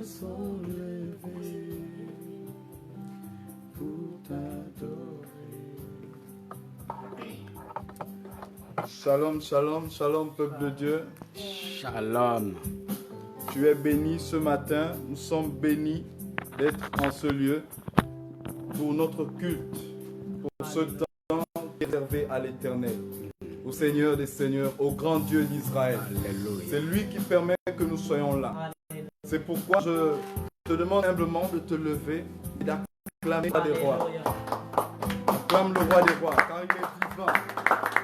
sont levés pour t'adorer. Shalom, shalom, shalom, peuple de Dieu. Shalom. Tu es béni ce matin. Nous sommes bénis d'être en ce lieu pour notre culte, pour ce temps réservé à l'Éternel, au Seigneur des Seigneurs, au grand Dieu d'Israël. Alléluia. C'est lui qui permet que nous soyons là. C'est pourquoi je te demande humblement de te lever et d'acclamer le roi des rois. Acclame le roi des rois, car il est vivant.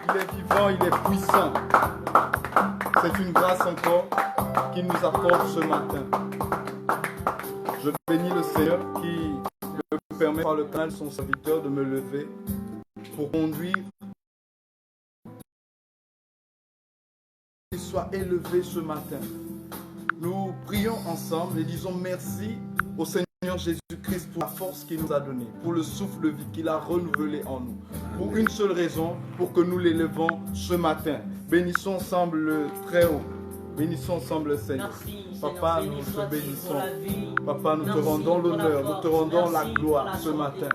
Il est vivant, il est puissant. C'est une grâce encore qu'il nous apporte ce matin. Je bénis le Seigneur qui me permet par le canal de son serviteur de me lever pour conduire, qu'il soit élevé ce matin. Nous prions ensemble et disons merci au Seigneur Jésus-Christ pour la force qu'il nous a donnée, pour le souffle de vie qu'il a renouvelé en nous. Pour une seule raison, pour que nous l'élevons ce matin. Bénissons ensemble le Très-Haut. Bénissons ensemble le Seigneur. Merci, Papa, Seigneur, nous te bénissons. vie. Papa, nous te Merci rendons pour la l'honneur, nous force. te rendons la Merci gloire pour la ce santé. matin.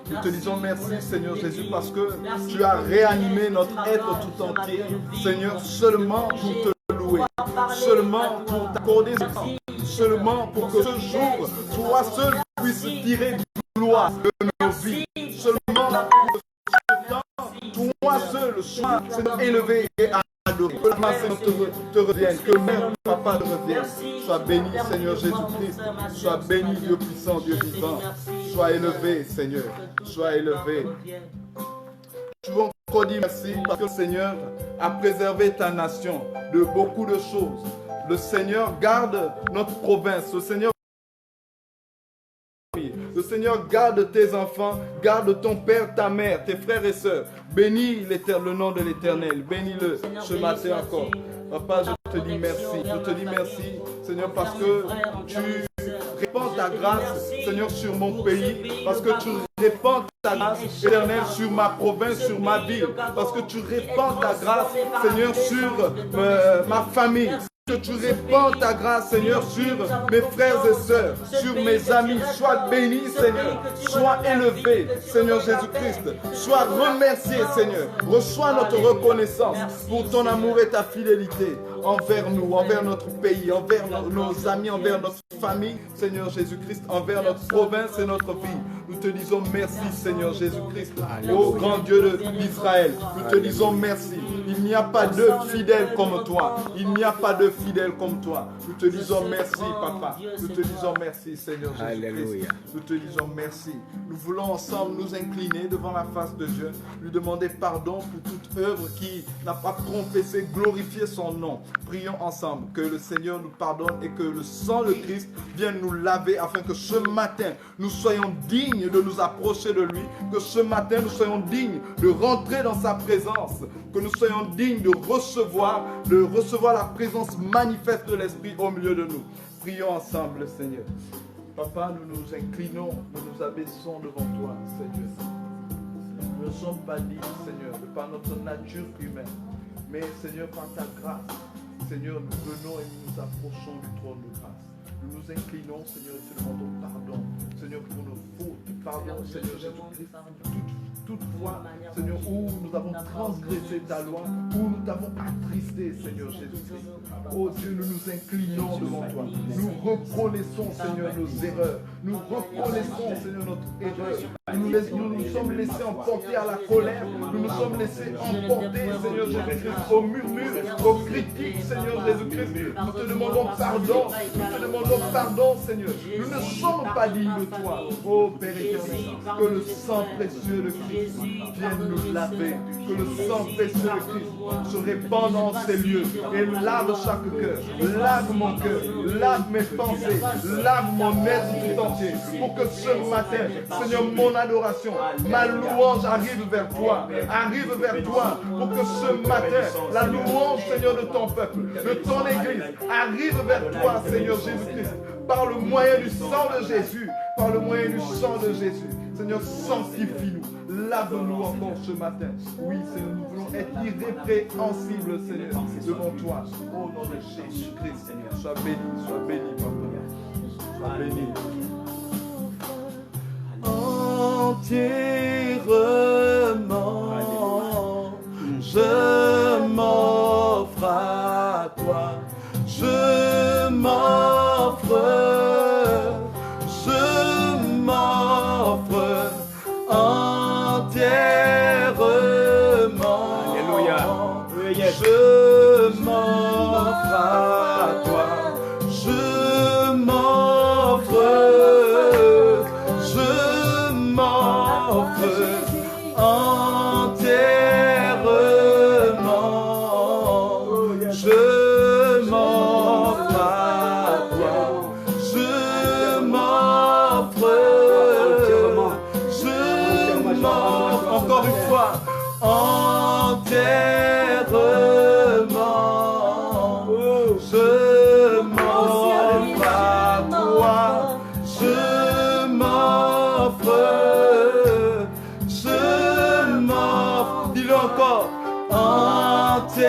Nous te Merci disons pour merci, l'esprit Seigneur de Jésus, vie. parce que Merci tu as pour le réanimé bien, notre pour être la tout mort, entier. sur ma vie, Seigneur, vivre, seulement de pour manger, te louer, pouvoir parler seulement à pour toi. t'accorder ce Merci, temps, seulement pour que ce jour, toi seul puisses tirer gloire de nos vies. Seulement pour que ce temps, toi seul sois Seigneur, élevé et adoré. Que la main Seigneur te revienne, que mère, papa te revienne. Sois béni, Seigneur Jésus-Christ. Sois béni, Dieu puissant, Dieu vivant. Sois élevé, Seigneur. Sois élevé. Je veux encore dire merci parce que le Seigneur a préservé ta nation de beaucoup de choses. Le Seigneur garde notre province. Le Seigneur garde tes enfants, garde ton père, ta mère, tes frères et sœurs. Bénis le nom de l'Éternel. Bénis-le ce matin encore. Papa, je te dis merci. Je te dis merci, Seigneur, parce que tu répands ta grâce, Seigneur, sur mon pays. Parce que tu répands ta grâce, Éternel, sur ma province, sur ma ville. Parce que tu répands ta grâce, Seigneur, sur ma famille. Que tu répands ta grâce, Seigneur, sur mes frères et sœurs, sur mes amis. Sois béni, Seigneur. Sois élevé, Seigneur Jésus-Christ. Sois remercié, Seigneur. Reçois notre reconnaissance pour ton amour et ta fidélité envers nous, envers notre pays, envers nos amis, envers notre famille, Seigneur Jésus-Christ, envers notre province et notre vie. Nous te disons merci, Seigneur Jésus-Christ. Ô grand Dieu d'Israël, nous te disons merci. Il n'y a pas de fidèle comme toi. Il n'y a pas de fidèle comme toi. Nous te disons merci, Papa. Nous te disons merci, Seigneur Jésus-Christ. Nous te disons merci. Nous voulons ensemble nous incliner devant la face de Dieu, lui demander pardon pour toute œuvre qui n'a pas confessé, glorifié son nom. Prions ensemble que le Seigneur nous pardonne et que le sang de Christ vienne nous laver afin que ce matin, nous soyons dignes de nous approcher de lui, que ce matin, nous soyons dignes de rentrer dans sa présence, que nous soyons dignes de recevoir la présence manifeste de l'Esprit au milieu de nous. Prions ensemble, le Seigneur. Papa, nous nous inclinons, nous nous abaissons devant toi, Seigneur. Nous ne sommes pas dignes, Seigneur, de par notre nature humaine, mais Seigneur, par ta grâce, Seigneur, nous venons et nous nous approchons du trône de grâce. Nous nous inclinons, Seigneur, et te demandons pardon, Seigneur, pour nos fautes. Pardon, Seigneur Jésus-Christ, toute fois, Seigneur, où nous avons transgressé ta loi, où nous t'avons attristé, Seigneur Jésus-Christ. Oh Dieu, nous nous inclinons devant toi. Nous reconnaissons, Seigneur, nos erreurs. Nous reconnaissons, Seigneur, notre erreur. Nous nous sommes laissés emporter à la colère. Nous nous sommes laissés emporter, Seigneur Jésus-Christ, aux murmures, aux critiques, Seigneur Jésus-Christ. Nous te demandons pardon. Nous te demandons pardon, Seigneur. Nous ne sommes pas dignes de toi. Oh Père éternel, que le sang précieux de Christ vienne nous laver. Que le sang précieux de Christ se répande dans ces lieux et lave chaque cœur. Lave mon cœur, lave mes pensées, lave mon être tout entier. Pour que ce matin, Seigneur, mon adoration, ma louange arrive vers toi. Arrive vers toi. Pour que ce matin, la louange, Seigneur, de ton peuple, de ton église, arrive vers toi, Seigneur Jésus-Christ. Par le moyen du sang de Jésus. Par le moyen du sang de Jésus. Seigneur, sanctifie-nous. Lave-nous encore ce matin. Oui, Seigneur, nous voulons être irrépréhensibles, Seigneur, devant toi. Au nom de Jésus-Christ, Seigneur. Sois béni, Papa. Sois béni. Entièrement, je m'offre à toi. Je m'offre entièrement. Alléluia. Je m'offre à toi. Je m'offre entièrement. Je m'offre à toi. Je m'offre. Encore une fois, entièrement, je m'offre à toi, je m'offre, dis-le encore, entièrement.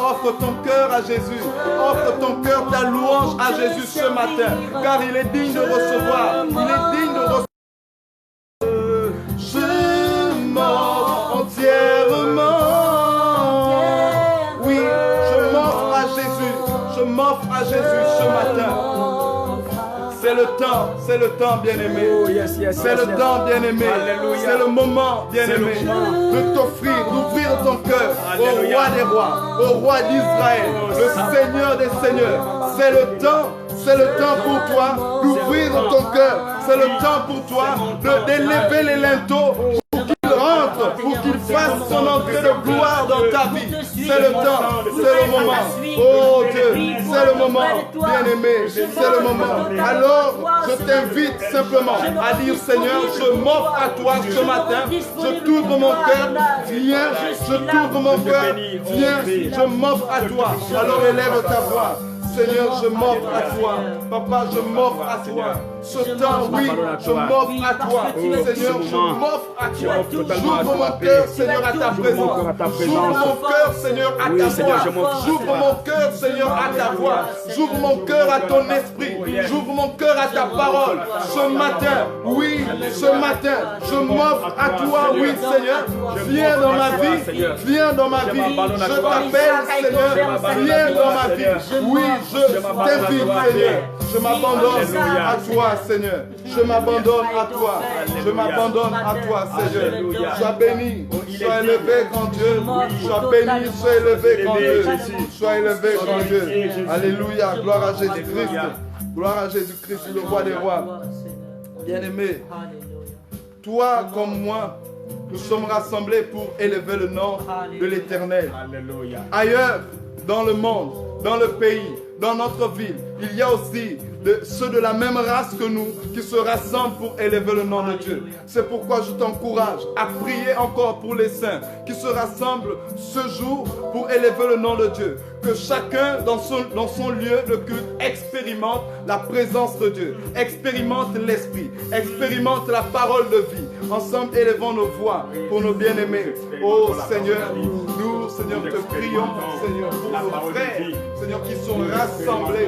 Offre ton cœur à Jésus, offre ton cœur, ta louange à Jésus ce matin, car il est digne de recevoir, il est digne de recevoir. Oui, je m'offre à Jésus. Je m'offre à Jésus ce matin. C'est le temps, bien-aimé. C'est le temps, bien-aimé. C'est le moment, bien-aimé, de t'offrir, d'ouvrir ton cœur au roi des rois, au roi d'Israël, le Seigneur des seigneurs. C'est le temps pour toi d'ouvrir ton cœur. C'est le temps pour toi d'élever les linteaux. Pour qu'il fasse son entrée de gloire dans ta vie. C'est le temps, c'est le moment. Oh Dieu, c'est le moment, bien-aimé, c'est le moment. Alors, je t'invite simplement à dire, Seigneur, je m'offre à toi ce matin. Je t'ouvre mon cœur, viens, je t'ouvre mon cœur, viens, je m'offre à toi. Alors élève ta voix. Seigneur, je m'offre à toi. Papa, je m'offre à toi. Ce temps, oui, je m'offre à toi. Seigneur, je m'offre à toi. J'ouvre mon cœur, Seigneur, à ta présence. J'ouvre mon cœur, Seigneur, à ta voix. J'ouvre mon cœur, Seigneur, à ta voix. J'ouvre mon cœur à ton esprit. J'ouvre mon cœur à ta parole. Ce matin, oui, ce matin, je m'offre à toi, oui, Seigneur. Viens dans ma vie. Viens dans ma vie. Je t'appelle, Seigneur. Viens dans ma vie. Oui, je t'invite, Seigneur. Je m'abandonne à toi, Seigneur. Je m'abandonne à toi. Je m'abandonne à toi, Seigneur. Sois béni. Sois élevé, grand Dieu. Sois béni. Sois élevé, grand Dieu. Sois élevé, grand Dieu. Alléluia. Gloire à Jésus-Christ. Gloire à Jésus-Christ, le roi des rois. Bien-aimé, toi comme moi, nous sommes rassemblés pour élever le nom de l'Éternel. Ailleurs, dans le monde, dans le pays, dans notre ville, il y a aussi ceux de la même race que nous qui se rassemblent pour élever le nom de Dieu. C'est pourquoi je t'encourage à prier encore pour les saints qui se rassemblent ce jour pour élever le nom de Dieu. Que chacun dans son lieu de culte expérimente la présence de Dieu, expérimente l'Esprit, expérimente la parole de vie. Ensemble, élevons nos voix pour nos bien-aimés. Oh Seigneur, nous, Seigneur, te prions, Seigneur, pour nos frères, Seigneur, qui sont rassemblés,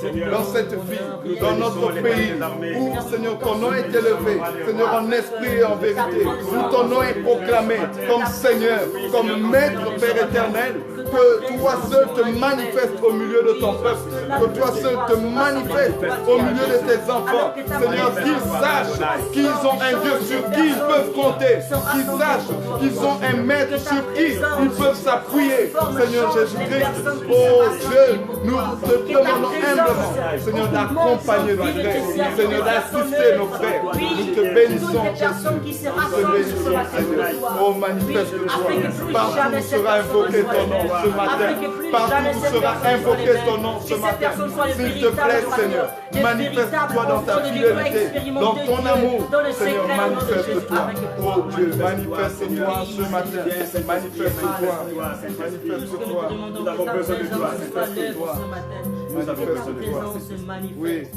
Seigneur, dans cette vie, dans notre pays, où, Seigneur, ton nom est élevé, Seigneur, en esprit et en vérité, où ton nom est proclamé comme Seigneur, comme Maître, Père éternel, que toi seul te manifestes au milieu de ton peuple, que toi seul te manifestes au milieu de tes enfants, Seigneur, qu'ils sachent qu'ils ont un Dieu sur qui ils peuvent compter, qu'ils sachent qu'ils ont un Maître sur qui ils peuvent s'appuyer, Seigneur Jésus-Christ. Oh Dieu, nous te demandons humblement, Seigneur, d'accompagner nos frères, Seigneur, d'assister nos frères. Nous te bénissons, Jésus. Nous te bénissons, Seigneur. Oh, manifeste-toi. Partout sera invoqué ton nom ce matin. Partout sera invoqué ton nom ce matin. S'il te plaît, Seigneur, manifeste-toi dans ta fidélité, dans ton amour. Seigneur, manifeste-toi. Oh Dieu, manifeste-toi ce matin. Manifeste-toi. Manifeste-toi. Nous avons besoin de toi. Manifeste-toi. Manifeste-toi. Oui.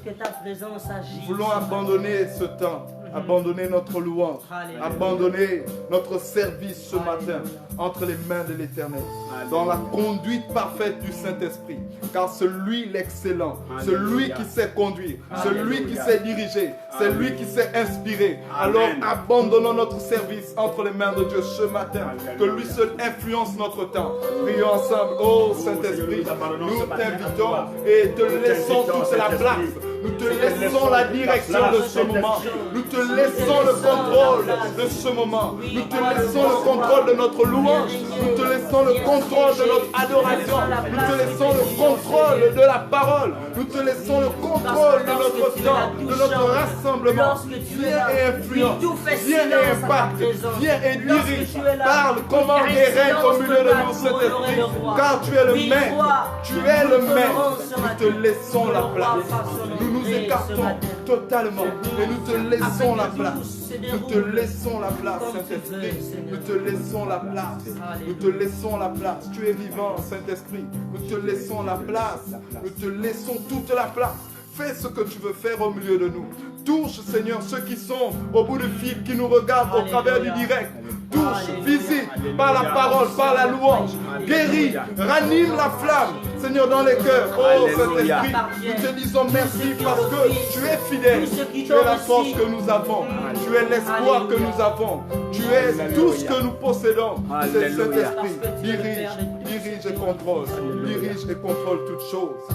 Que ta présence agisse. Nous voulons abandonner ce temps abandonner notre louange, abandonner notre service ce matin entre les mains de l'Éternel, dans la conduite parfaite du Saint-Esprit. Car celui l'excellent, celui qui sait conduire, celui qui sait diriger, c'est lui qui sait inspirer. Alors abandonnons notre service entre les mains de Dieu ce matin, que lui seul influence notre temps. Prions ensemble. Oh Saint-Esprit, nous t'invitons et te laissons toute la place. Nous te laissons la direction de ce moment. Nous te laissons le contrôle de ce moment. Nous te laissons le contrôle de notre louange. Nous te laissons le contrôle de notre adoration. Nous te laissons le contrôle de la parole. Nous te laissons le contrôle de notre temps, de notre rassemblement. Viens et influence. Viens et impacte. Viens et dirige. Parle, commande et règne au milieu de nous, Saint-Esprit. Car tu es le maître. Tu es le maître. Nous te laissons la place. Nous nous écartons totalement et nous te laissons la place. Nous te laissons la place, Saint-Esprit. Nous te laissons la place. Nous te laissons la place. Tu es vivant, Saint-Esprit. Nous te laissons la place. Nous te laissons toute la place. Fais ce que tu veux faire au milieu de nous. Touche, Seigneur, ceux qui sont au bout du fil, qui nous regardent au travers du direct. Touche, visite par la parole, par la louange. Guéris, ranime la flamme, Seigneur, dans les cœurs. Oh, Saint-Esprit, nous te disons merci parce que tu es fidèle. Tu es la force que nous avons. Tu es l'espoir que nous avons. Tu es tout ce que nous possédons. C'est Saint-Esprit. Dirige et contrôle. Dirige et contrôle toutes choses.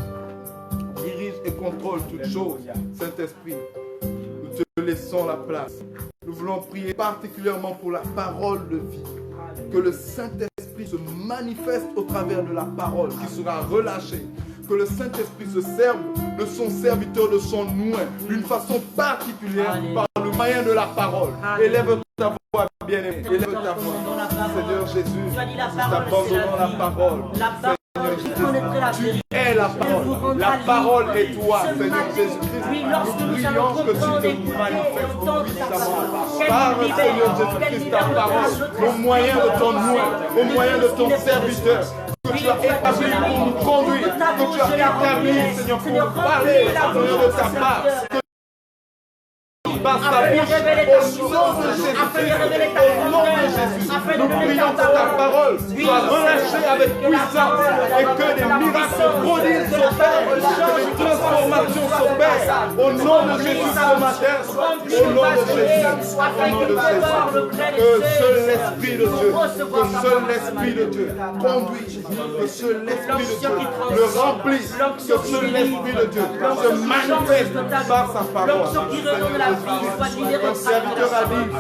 Dirige et contrôle toutes choses. Saint-Esprit, nous te laissons la place. Nous voulons prier particulièrement pour la parole de vie. Que le Saint-Esprit se manifeste au travers de la parole qui sera relâchée. Que le Saint-Esprit se serve de son serviteur, de son oint, d'une façon particulière par le moyen de la parole. Élève ta voix, bien-aimé. Élève ta voix. Seigneur Jésus, nous t'abandonnons la parole. Tu es la parole. La parole est toi, Seigneur Jésus-Christ. Nous prions que tu te manifestes puissamment. Par Seigneur Jésus-Christ, ta parole, au moyen de ton nom, au moyen de ton serviteur, que tu as établi pour nous conduire, que tu as établi, Seigneur, pour nous parler, Seigneur, de ta part. Par ta bouche, au nom de Jésus-Christ, au nom de Jésus, nous prions que ta parole soit relâchée avec puissance et que des miracles prodiges s'opèrent, que des transformations s'opèrent. Au nom de Jésus ce matin, au nom de Jésus, au nom de Jésus, que seul l'Esprit de Dieu, que seul l'Esprit de Dieu conduise, que seul l'Esprit de Dieu le remplisse, que seul l'Esprit de Dieu se manifeste par sa parole. Ton serviteur a dit que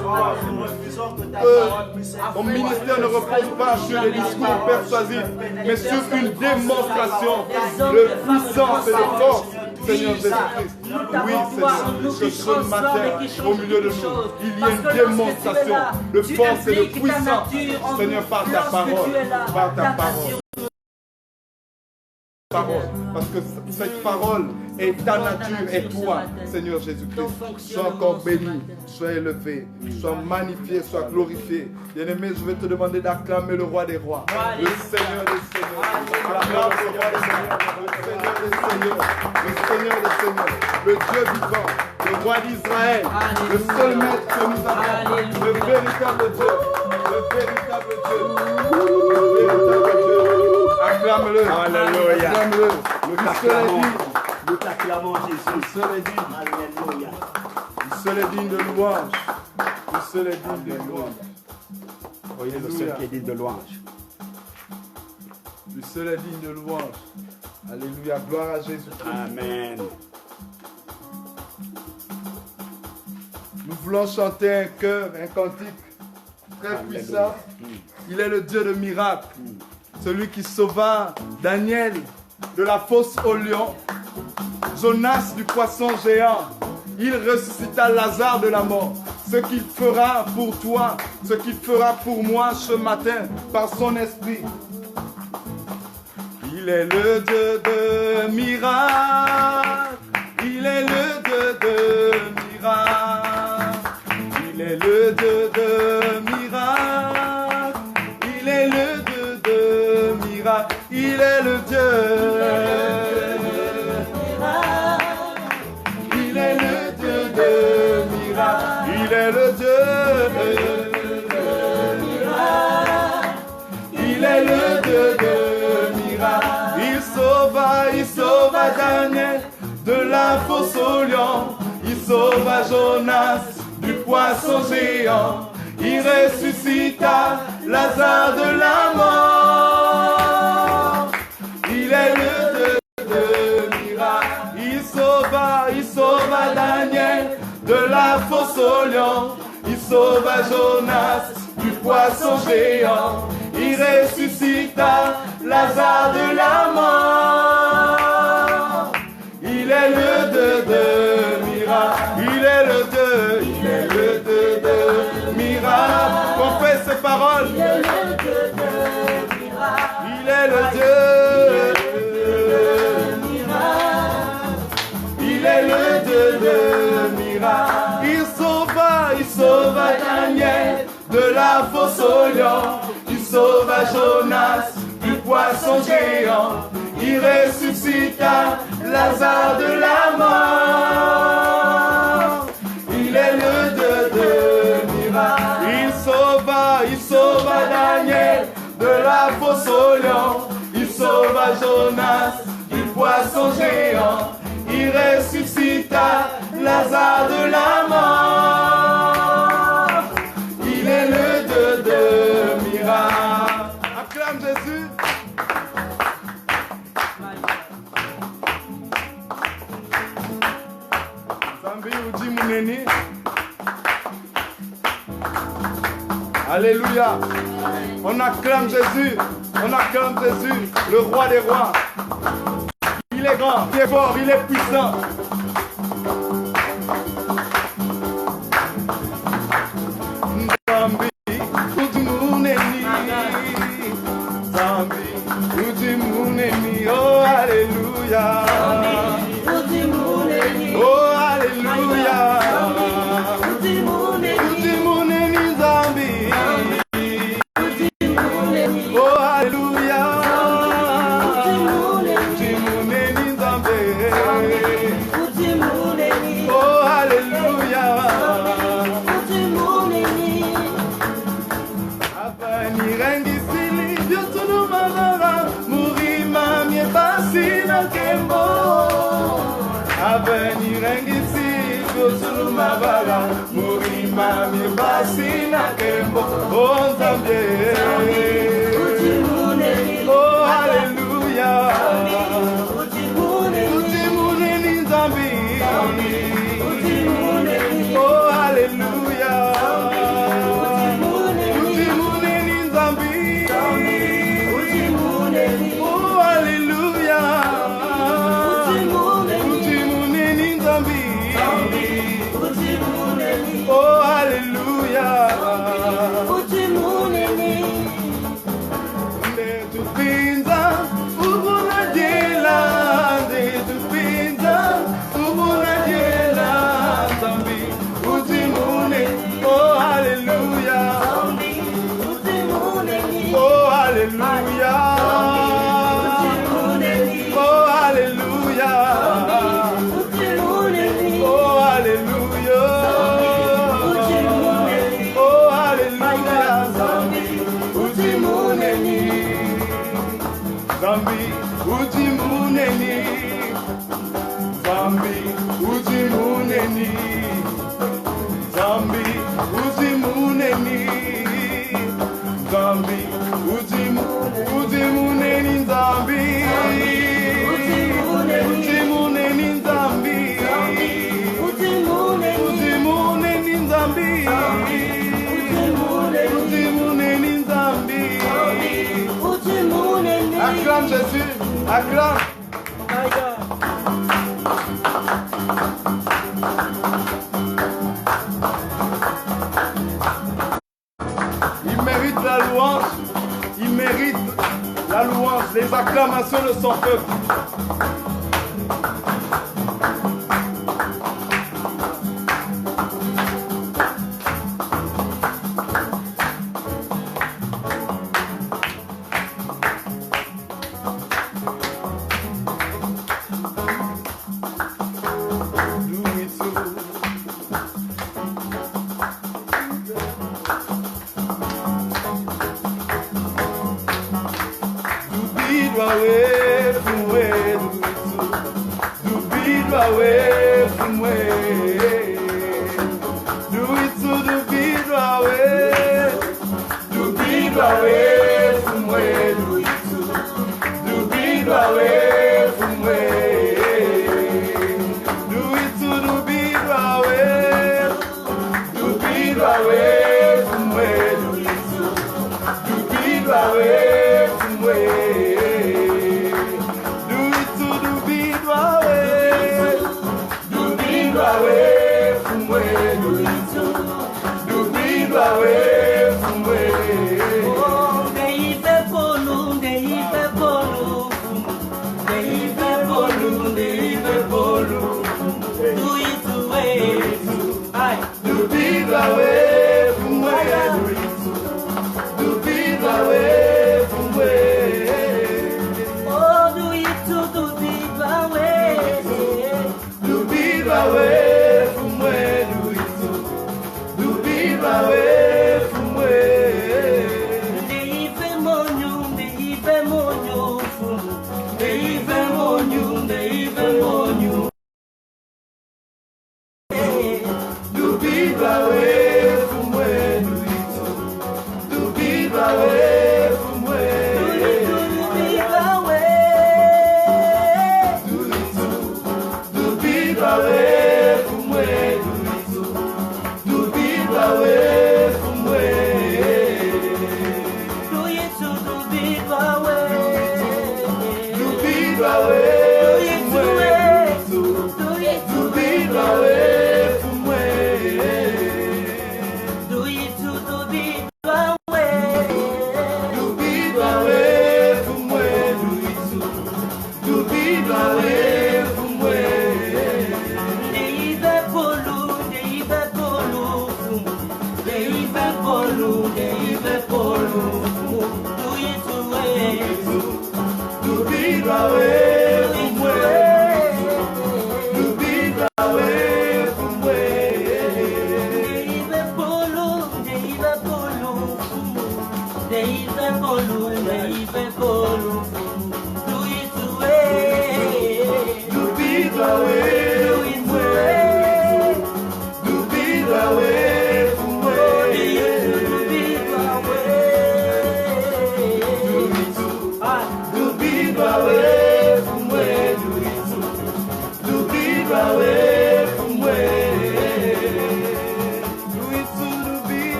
ton ministère ne repose pas sur les discours persuasifs, mais sur une démonstration de puissance et de force, Seigneur Jésus-Christ. Oui, Seigneur, que ce matin, au milieu de nous, il y ait une démonstration de force et de puissance, Seigneur, par ta parole, par ta parole. Parce que cette parole est ta nature et toi, Seigneur Jésus-Christ. Sois encore béni, sois élevé, sois magnifié, sois glorifié. Bien-aimé, je vais te demander d'acclamer le roi des rois, le Seigneur des seigneurs, acclame le roi des seigneurs, le Seigneur des seigneurs, le Seigneur des seigneurs, le Dieu vivant, le roi d'Israël, le seul maître que nous avons, le véritable Dieu, le véritable Dieu, le véritable Dieu. Acclame-le. Alléluia. Acclame-le. Nous t'acclamons, Jésus. Le seul est digne. Alléluia. Le seul est digne de louange. Le seul est digne de louange. Voyez le seul qui est digne de louange. Le seul est digne de louange. Alléluia. Gloire à Jésus. Amen. Nous voulons chanter un chœur, un cantique très puissant. Il est le Dieu de miracles. Celui qui sauva Daniel de la fosse au lion, Jonas du poisson géant. Il ressuscita Lazare de la mort. Ce qu'il fera pour toi, ce qu'il fera pour moi ce matin par son esprit. Il est le Dieu de miracles. Il est le Dieu de miracles. Il est le Dieu de miracles. Il est le Dieu de miracles. Il est le Dieu. Il est le Dieu de miracles. il sauva Daniel de la fosse au lion. Il sauva Jonas du poisson géant. Il ressuscita Lazare de la mort. Il est le Dieu de miracles. Il sauva Daniel de la fosse au lion. Il sauva Jonas du poisson géant. Il ressuscita Lazare de la mort. Il est le Dieu de miracles. Il est le Dieu de miracles. Confesse ses paroles. Il est le Dieu de miracles. Il est le Dieu de miracles. Il est le Dieu de miracles. Il sauva Daniel de la fosse au lion. Il sauva Jonas du poisson géant. Il ressuscita Lazare de la mort. Il est le Dieu de miracles. Il sauva Daniel de la fosse au lion. Il sauva Jonas du poisson géant. Il ressuscita Lazare de la mort. Il est le Dieu de miracles. Acclame Jésus. Alléluia. On acclame Jésus. On acclame Jésus, le roi des rois. Il est grand, il est fort, il est puissant. Zambi, Ujimuneni. Zambi, Ujimuneni. Oh, alléluia. Oh, alléluia. Ujimuneni Zambi. Oh, alléluia. Ujimuneni Zambi. Oh, alléluia. Avanirengisi Diotunu Mavara Murima Miebasina Kembo. Avanirengisi Diotunu Mavara Murima Miebasina Kembo. Oh Nzambe. Oh alléluia. Ujimuneni Nzambe. Oh alléluia. Ujimuneni Nzambe. Oh alléluia. Ujimuneni Nzambe. Oh alléluia. Ndetupinza ubunajela, ndetupinza ubunajela Nzambe. Ujimune. Oh alléluia. Oh alléluia. Oh alléluia. Oh alléluia. Oh alléluia. Ujimuneni. Zambi, Ujimuneni. Zambi, Ujimuneni. Zambi, Ujimuneni. Zambi, Ujimuneni Zambi. Ujimuneni Zambi. Ujimuneni Zambi. Ujimuneni Zambi. Acclame Jésus, acclame. Il mérite la louange, il mérite la louange, les acclamations de son peuple. Foué,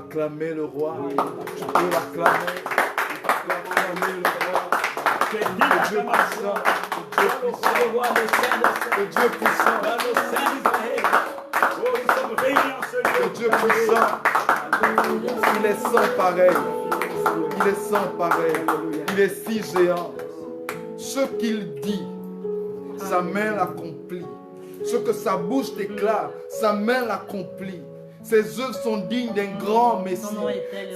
acclamer le roi. Tu peux l'acclamer. Acclamer le roi. Le Dieu puissant. Le Dieu puissant. Le Dieu puissant. Il est sans pareil. Il est sans pareil. Il est si géant. Ce qu'il dit, sa main l'accomplit. Ce que sa bouche déclare, sa main l'accomplit. Ses œuvres sont dignes d'un grand Messie.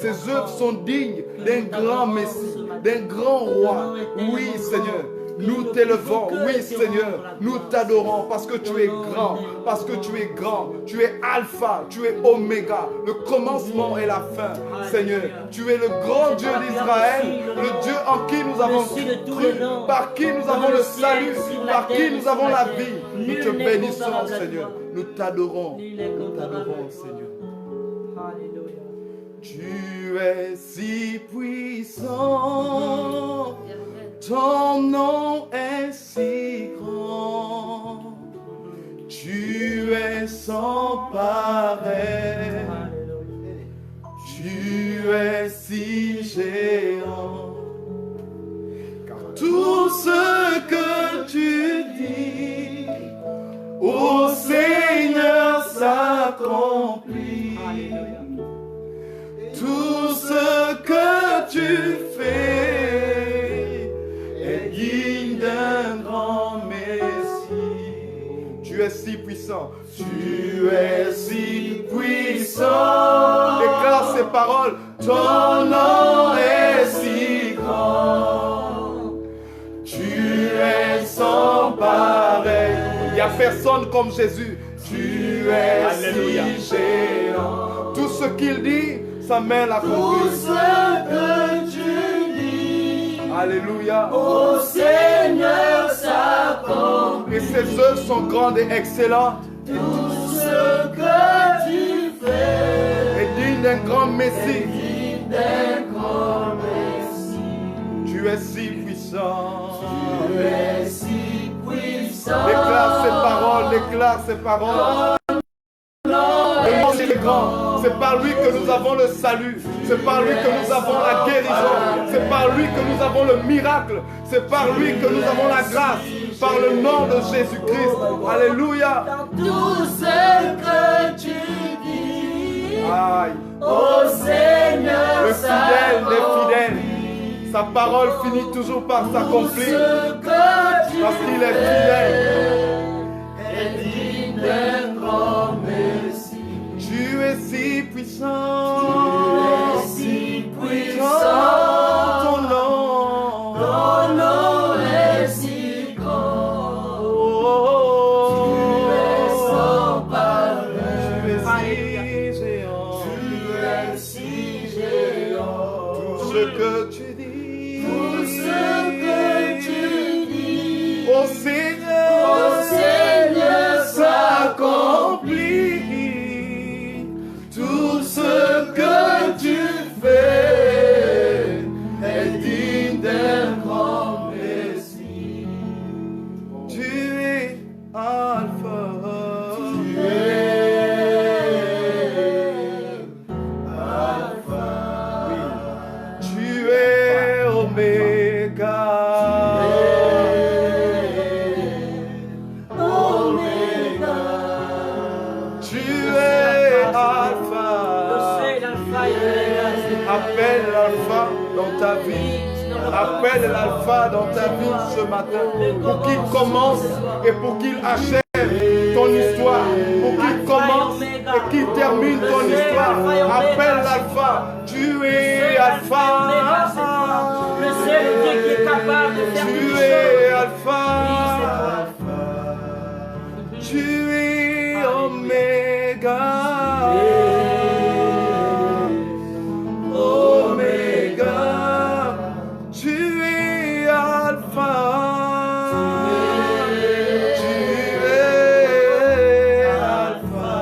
Ses œuvres sont dignes d'un grand Messie, d'un grand roi. Oui, Seigneur. Nous t'élevons, oui Seigneur, nous t'adorons parce que tu es grand, parce que tu es grand, tu es Alpha, tu es Oméga, le commencement et la fin. Seigneur, tu es le grand Dieu d'Israël, le Dieu en qui nous avons cru, par qui nous avons le salut, par qui nous avons la vie. Nous te bénissons Seigneur, nous t'adorons, Seigneur. Tu es si puissant, ton nom est si grand, tu es sans pareil, tu es si géant, car tout ce que tu dis, ô Seigneur, s'accomplit. Tout ce que tu fais est digne d'un grand Messie. Tu es si puissant. Tu es si puissant. Déclare ces paroles. Ton nom est si grand. Tu es sans pareil. Il n'y a personne comme Jésus. Tu es si géant. Tout ce qu'il dit, sa main l'accomplit. Tout ce que tu dis, Alléluia. Ô Seigneur, s'accomplit. Et ses œuvres sont grandes et excellentes. Tout ce que tu fais est digne d'un grand Messie. digne d'un grand Messie. Tu es si puissant. Tu es si puissant. Déclare ces paroles, déclare ces paroles. C'est par lui que nous avons le salut. C'est par lui que nous avons la guérison. C'est par lui que nous avons le miracle. C'est par lui que nous avons la grâce. Par le nom de Jésus-Christ. Alléluia. Tout ce que tu dis, Aïe. ô Seigneur, Le fidèle des fidèles. Sa parole finit toujours par s'accomplir. Parce qu'il est fidèle. est digne d'un grand Messie. Tu es si puissant. Tu es si puissant. Ton nom. Ton nom est si grand. Oh, Tu es sans pareil. tu es si géant. Tu es si géant. Tout ce que tu dis. Tout ce que tu dis, Ô Seigneur, ô Seigneur, s'accomplit. Tout ce que tu fais est digne d'un grand Messie. Tu es Alpha. Tu es Alpha. Tu es Oméga. Oméga. Tu es Alpha. Appelle l'Alpha dans ta vie. Appelle l'Alpha dans ta vie ce matin. Pour qu'il commence et pour qu'il achève ton histoire. Pour qu'il commence et qu'il termine ton histoire. Appelle l'Alpha. Tu es Alpha. Le seul Dieu qui est capable de faire Tu toutes es choses. Alpha. Tu es Oméga. Oméga. Tu es Alpha. Tu es Alpha.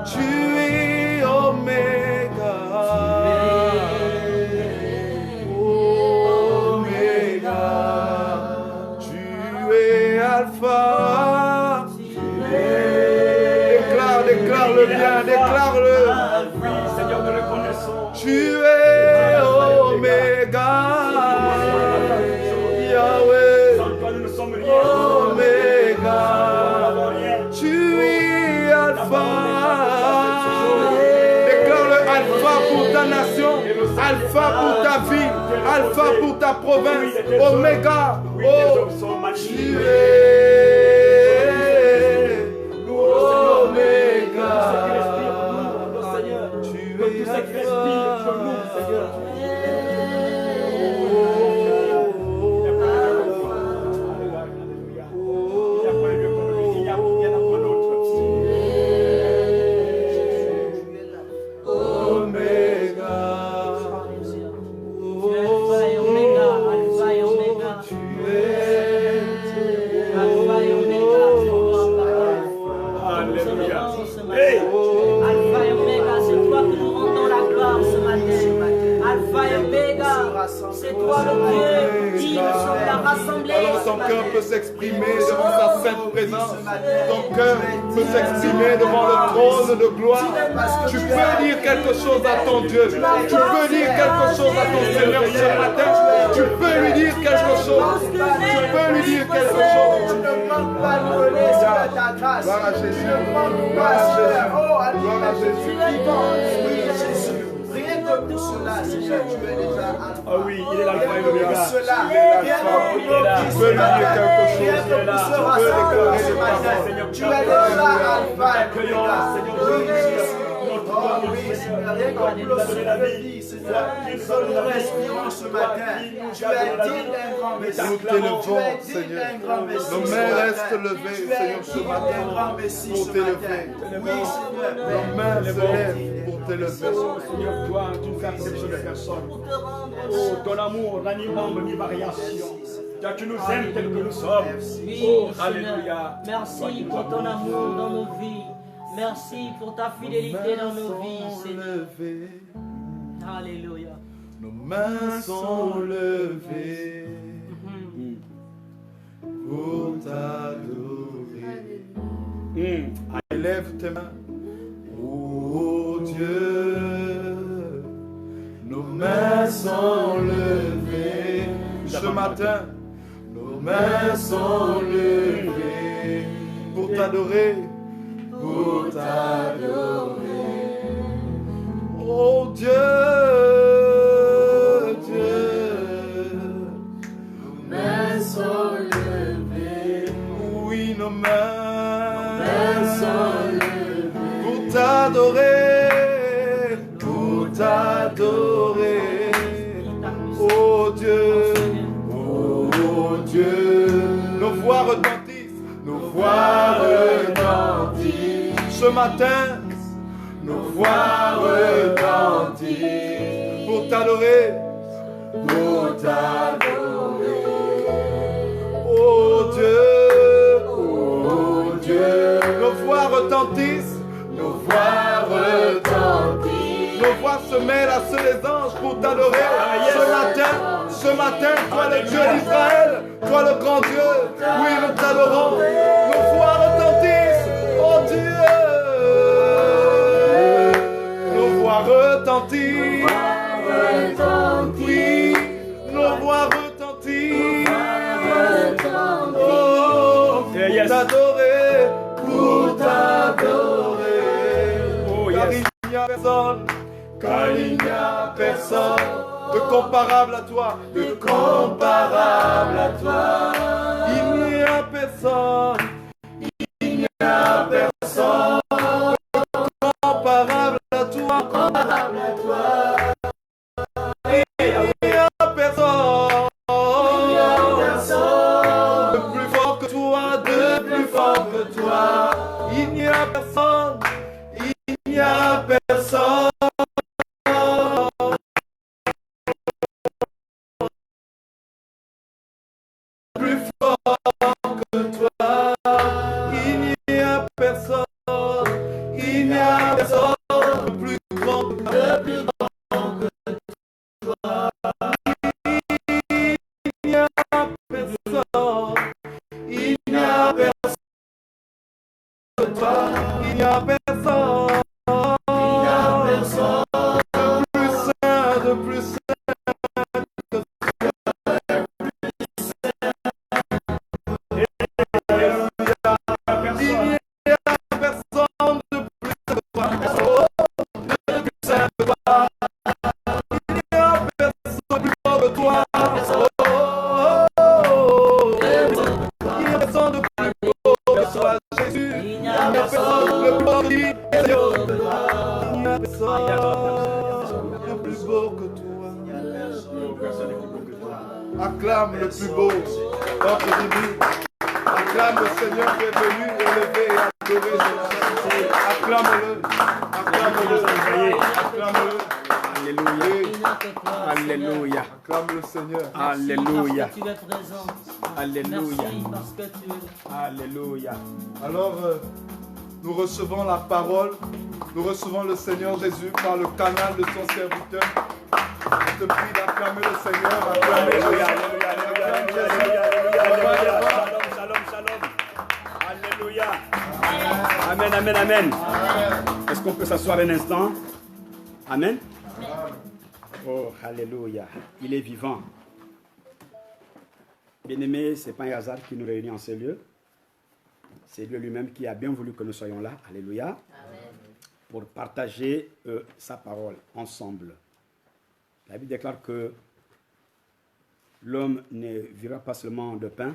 Tu es Oméga. Oméga. Tu es Alpha. Déclare-le bien, déclare-le. Oui, Seigneur, nous le connaissons. Tu es Oméga. Yahweh. Sans toi, nous ne sommes rien. Oméga. Nous n'avons rien. Tu es Alpha. Déclare-le Alpha pour ta nation, Alpha pour ta ville, Alpha pour ta province, Oméga. Oui, tes Oh, œuvres sont tu magnifiques. es Oméga. Seigneur, Tu que tout es ce qui respire, je loue, Seigneur. Alpha. C'est toi le Dieu digne sur la rassemblée. Alors ton cœur peut s'exprimer devant sa sainte présence. Ton cœur peut s'exprimer devant le trône de gloire. Tu peux dire quelque chose à ton Dieu. Tu peux dire quelque chose à ton Seigneur ce matin. Tu peux lui dire quelque chose. Tu peux lui dire quelque chose. Gloire à Jésus. Gloire à Jésus. Gloire à Jésus. Rien que pour cela, Seigneur, tu es déjà alpha. Ah oui, il est l'alpha et l'oméga. Rien que pour Tu peux lui dire quelque chose. rien que pour ce rassemblement ce matin, tu es déjà alpha et l'oméga. Oh oui, Seigneur, rien que pour le souffle de vie, Seigneur, nous respirons ce matin. Tu es digne d'un grand Messie. Nous t'élevons, Seigneur. Nos mains restent levées, Seigneur, ce matin, pour t'élever. Oui, Seigneur. Nos mains se lèvent pour t'élever. Seigneur, toi, tu ne fais exception de personne. Oh, ton amour n'a ni nombre ni variation. Car tu nous aimes tels que nous sommes. Oui, Oh, Seigneur. alléluia. Merci pour ton amour dans nos vies. Merci pour ta fidélité dans nos vies, Seigneur. Levées. Alléluia. Nos mains sont levées pour t'adorer. Élève tes mains. Oh Dieu, nos mains sont levées. Ce matin, nos mains sont levées pour t'adorer. Pour t'adorer. Oh Dieu, Dieu, nos mains sont levées. Oui, nos mains sont levées. Pour t'adorer, pour t'adorer. Oh Dieu, oh Dieu, nos voix retentissent, nos voix retentissent. Ce matin, nos voix retentissent pour t'adorer, pour t'adorer. Oh Dieu, nos voix retentissent, nos voix retentissent. Nos voix se mêlent à ceux des anges pour t'adorer. Ce matin, toi le Dieu d'Israël, toi le grand Dieu, oui nous t'adorons. Nos voix retentissent, oh Dieu. Retentissent, oui, nos voix retentissent, oh, pour t'adorer, Oh, car yes. il n'y a personne, de comparable à toi, de comparable à toi, il n'y a personne, comparable à toi, il n'y a personne, de plus fort que toi, de plus fort que toi, il n'y a personne, plus fort que toi, il n'y a personne. Il n'y a personne de plus grand que toi. Il n'y a personne. Il n'y a personne que toi. Il n'y a personne. De plus saint que toi. Acclame le plus beau d'entre les vies. Acclame le Seigneur qui est venu élever et adorer Jésus. Acclame-le. Acclame-le. Acclame-le. Alléluia. Alléluia. Acclame le Seigneur. Alléluia. Merci parce que tu es présent. Alléluia. Merci parce que tu es là. Alléluia. Alors, nous recevons la parole. Nous recevons le Seigneur Jésus par le canal de son serviteur. Je te prie d'acclamer le Seigneur. Alléluia, alléluia, alléluia, alléluia. Shalom, shalom. Alléluia. Amen, amen, amen. Est-ce qu'on peut s'asseoir un instant? Amen. Oh, alléluia. Il est vivant. Bien-aimés, ce n'est pas un hasard qui nous réunit en ce lieu. C'est Dieu lui-même qui a bien voulu que nous soyons là. Alléluia. Amen. Pour partager sa parole ensemble. La Bible déclare que l'homme ne vivra pas seulement de pain,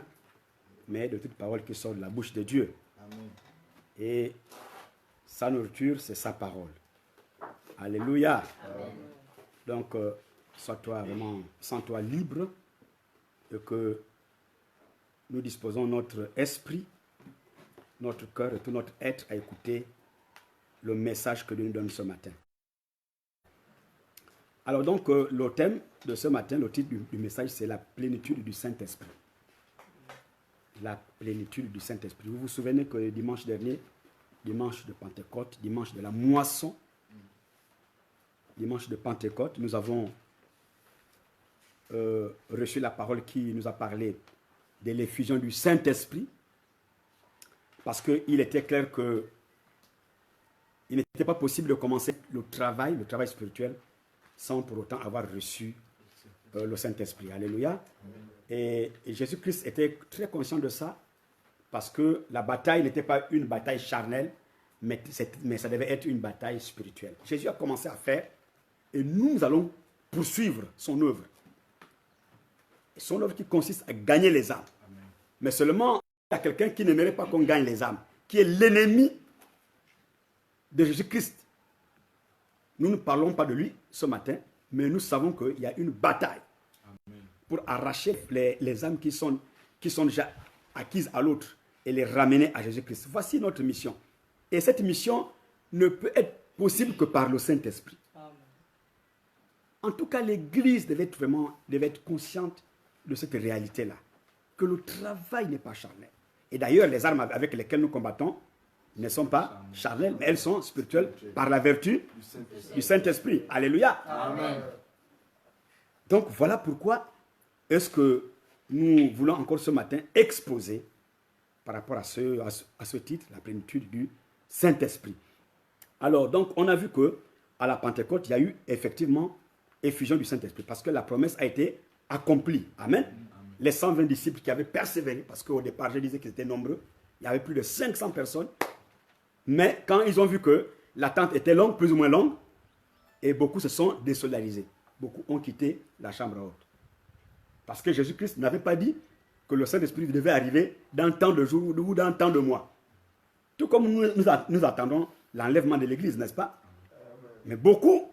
mais de toute parole qui sort de la bouche de Dieu. Amen. Et sa nourriture, c'est sa parole. Alléluia. Amen. Donc, sois-toi vraiment, sens-toi libre et que nous disposons notre esprit, notre cœur et tout notre être à écouter le message que Dieu nous donne ce matin. Alors donc, le thème de ce matin, le titre du message, c'est la plénitude du Saint-Esprit. La plénitude du Saint-Esprit. Vous vous souvenez que le dimanche dernier, dimanche de Pentecôte, dimanche de la moisson, dimanche de Pentecôte, nous avons reçu la parole qui nous a parlé de l'effusion du Saint-Esprit, parce qu'il était clair que il n'était pas possible de commencer le travail spirituel, sans pour autant avoir reçu le Saint-Esprit. Alléluia. Et Jésus-Christ était très conscient de ça, parce que la bataille n'était pas une bataille charnelle, mais ça devait être une bataille spirituelle. Jésus a commencé à faire, et nous allons poursuivre son œuvre. Son œuvre qui consiste à gagner les âmes. Amen. Mais seulement, il y a quelqu'un qui n'aimerait pas qu'on gagne les âmes, qui est l'ennemi de Jésus-Christ. Nous ne parlons pas de lui ce matin, mais nous savons qu'il y a une bataille. Amen. Pour arracher les âmes qui sont déjà acquises à l'autre et les ramener à Jésus-Christ. Voici notre mission. Et cette mission ne peut être possible que par le Saint-Esprit. Amen. En tout cas, l'Église devait être consciente de cette réalité-là, que le travail n'est pas charnel. Et d'ailleurs, les armes avec lesquelles nous combattons ne sont pas charnelles, mais elles sont spirituelles par la vertu du Saint-Esprit. Alléluia. Amen. Donc voilà pourquoi est-ce que nous voulons encore ce matin exposer par rapport à ce titre, la plénitude du Saint-Esprit. Alors donc on a vu que à la Pentecôte, il y a eu effectivement effusion du Saint-Esprit, parce que la promesse a été accomplie. Amen. Amen. Les 120 disciples qui avaient persévéré, parce qu'au départ, je disais qu'ils étaient nombreux, il y avait plus de 500 personnes, mais quand ils ont vu que l'attente était longue, plus ou moins longue, et beaucoup se sont désolidarisés. Beaucoup ont quitté la chambre haute. Parce que Jésus-Christ n'avait pas dit que le Saint-Esprit devait arriver dans tant de jours ou dans tant de mois. Tout comme nous attendons l'enlèvement de l'Église, n'est-ce pas? Mais beaucoup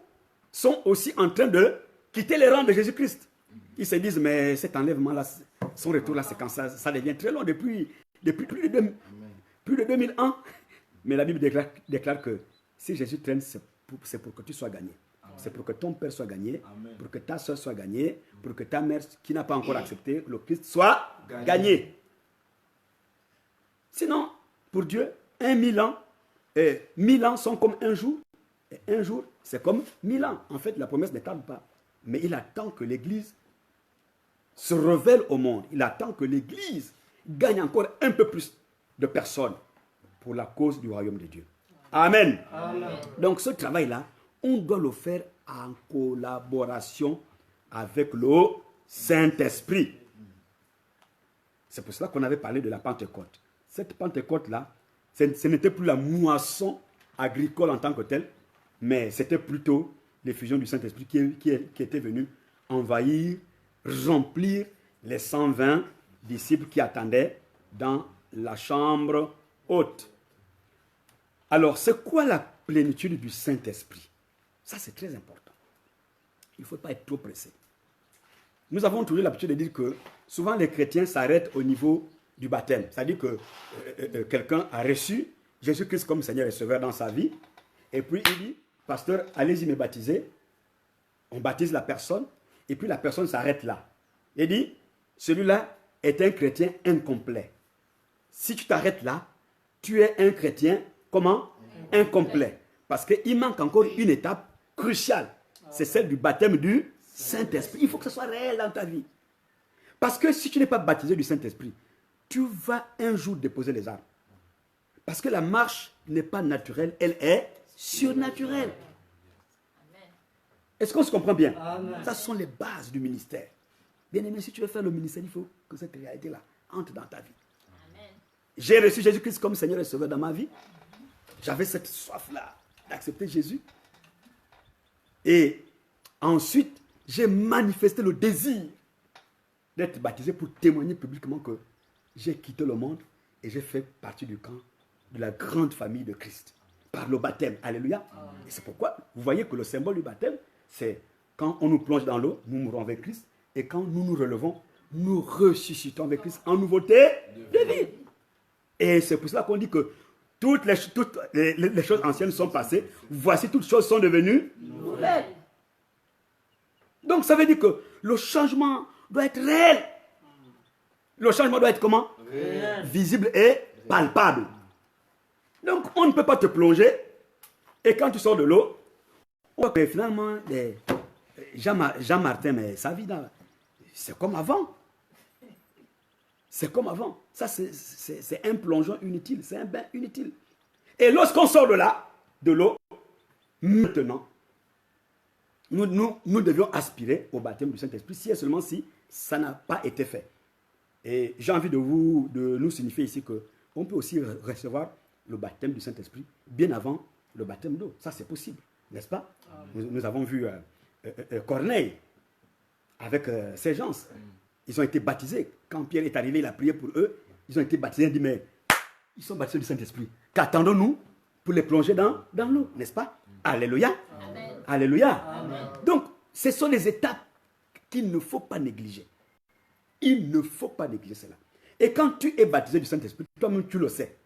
sont aussi en train de quitter les rangs de Jésus-Christ. Ils se disent, mais cet enlèvement-là, son retour-là, c'est quand ça devient très long, depuis plus de 2000 ans. Mais la Bible déclare que si Jésus traîne, c'est pour que tu sois gagné. Amen. C'est pour que ton père soit gagné, amen, pour que ta soeur soit gagnée, pour que ta mère, qui n'a pas encore accepté le Christ, soit gagnée. Sinon, pour Dieu, 1000 ans, 1000 ans sont comme un jour, et un jour, c'est comme 1000 ans. En fait, la promesse ne tarde pas. Mais il attend que l'Église se révèle au monde. Il attend que l'Église gagne encore un peu plus de personnes pour la cause du royaume de Dieu. Amen. Amen. Donc ce travail-là, on doit le faire en collaboration avec le Saint-Esprit. C'est pour cela qu'on avait parlé de la Pentecôte. Cette Pentecôte-là, ce n'était plus la moisson agricole en tant que telle, mais c'était plutôt l'effusion du Saint-Esprit qui était venu envahir, remplir les 120 disciples qui attendaient dans la chambre haute. Alors, c'est quoi la plénitude du Saint-Esprit? Ça, c'est très important. Il ne faut pas être trop pressé. Nous avons toujours l'habitude de dire que souvent les chrétiens s'arrêtent au niveau du baptême. C'est-à-dire que quelqu'un a reçu Jésus-Christ comme Seigneur et Sauveur dans sa vie, et puis il dit, pasteur, allez-y me baptiser. On baptise la personne, et puis la personne s'arrête là. Il dit, celui-là est un chrétien incomplet. Si tu t'arrêtes là, tu es un chrétien, comment? Incomplet. Parce qu'il manque encore une étape cruciale. C'est celle du baptême du Saint-Esprit. Il faut que ce soit réel dans ta vie. Parce que si tu n'es pas baptisé du Saint-Esprit, tu vas un jour déposer les armes. Parce que la marche n'est pas naturelle, elle est surnaturelle. Est-ce qu'on se comprend bien? Amen. Ça sont les bases du ministère. Bien aimé, si tu veux faire le ministère, il faut que cette réalité-là entre dans ta vie. J'ai reçu Jésus-Christ comme Seigneur et Sauveur dans ma vie. J'avais cette soif-là d'accepter Jésus. Et ensuite, j'ai manifesté le désir d'être baptisé pour témoigner publiquement que j'ai quitté le monde et j'ai fait partie du camp de la grande famille de Christ par le baptême. Alléluia. Et c'est pourquoi vous voyez que le symbole du baptême, c'est quand on nous plonge dans l'eau, nous mourons avec Christ, et quand nous nous relevons, nous ressuscitons avec Christ en nouveauté de vie. Et c'est pour cela qu'on dit que toutes les choses anciennes sont passées, voici toutes choses sont devenues nouvelles. Donc ça veut dire que le changement doit être réel. Le changement doit être comment? Réel. Visible et palpable. Donc on ne peut pas te plonger et quand tu sors de l'eau, on voit que finalement Jean-Martin, mais sa vie, c'est comme avant. C'est comme avant. Ça, c'est un plongeon inutile. C'est un bain inutile. Et lorsqu'on sort de là, de l'eau, maintenant, nous devions aspirer au baptême du Saint-Esprit, si et seulement si ça n'a pas été fait. Et j'ai envie de nous signifier ici qu'on peut aussi recevoir le baptême du Saint-Esprit bien avant le baptême d'eau. Ça, c'est possible, n'est-ce pas? Nous avons vu Corneille avec ses gens. Ils ont été baptisés. Quand Pierre est arrivé, il a prié pour eux. Ils ont été baptisés. Il a dit, mais ils sont baptisés du Saint-Esprit. Qu'attendons-nous pour les plonger dans l'eau, n'est-ce pas? Alléluia. Amen. Alléluia. Amen. Donc, ce sont les étapes qu'il ne faut pas négliger. Il ne faut pas négliger cela. Et quand tu es baptisé du Saint-Esprit, toi-même tu le sais.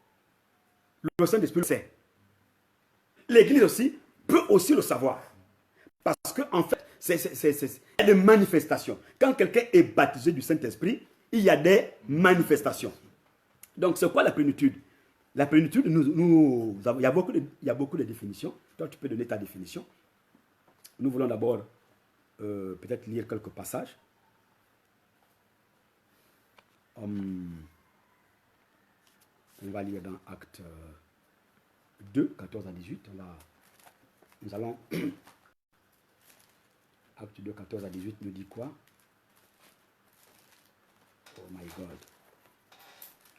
Le Saint-Esprit le sait. L'Église aussi peut aussi le savoir. Parce qu'en fait, il y a des manifestations. Quand quelqu'un est baptisé du Saint-Esprit, il y a des manifestations. Donc, c'est quoi la plénitude? La plénitude, il y a beaucoup de définitions. Toi, tu peux donner ta définition. Nous voulons d'abord peut-être lire quelques passages. On va lire dans Acte 2, 14 à 18. Nous allons... Acte 2, 14 à 18 nous dit quoi? Oh my God.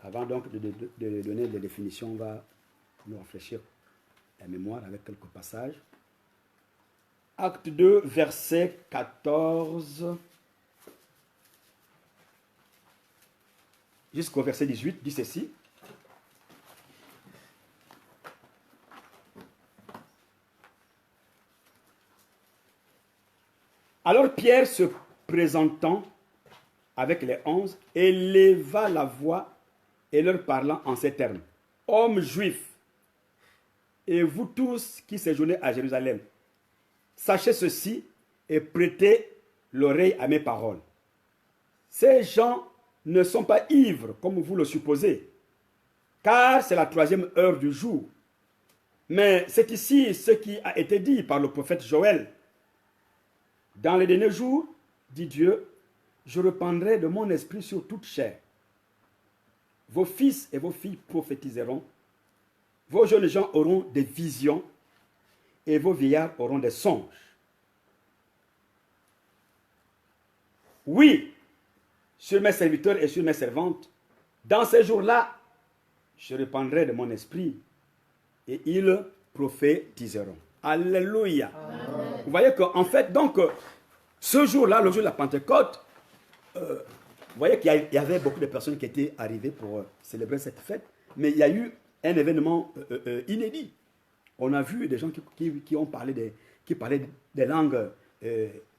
Avant donc de donner des définitions, on va nous rafraîchir la mémoire avec quelques passages. Acte 2, verset 14 jusqu'au verset 18 dit ceci. Alors Pierre, se présentant avec les 11, éleva la voix et leur parlant en ces termes. Hommes juifs, et vous tous qui séjournez à Jérusalem, sachez ceci et prêtez l'oreille à mes paroles. Ces gens ne sont pas ivres comme vous le supposez, car c'est la 3e heure du jour. Mais c'est ici ce qui a été dit par le prophète Joël. Dans les derniers jours, dit Dieu, je répandrai de mon esprit sur toute chair. Vos fils et vos filles prophétiseront, vos jeunes gens auront des visions et vos vieillards auront des songes. Oui, sur mes serviteurs et sur mes servantes, dans ces jours-là, je répandrai de mon esprit et ils prophétiseront. Alléluia. Amen. Vous voyez qu'en fait, donc, ce jour-là, le jour de la Pentecôte, vous voyez qu'il y avait beaucoup de personnes qui étaient arrivées pour célébrer cette fête, mais il y a eu un événement inédit. On a vu des gens qui ont parlé qui parlaient des langues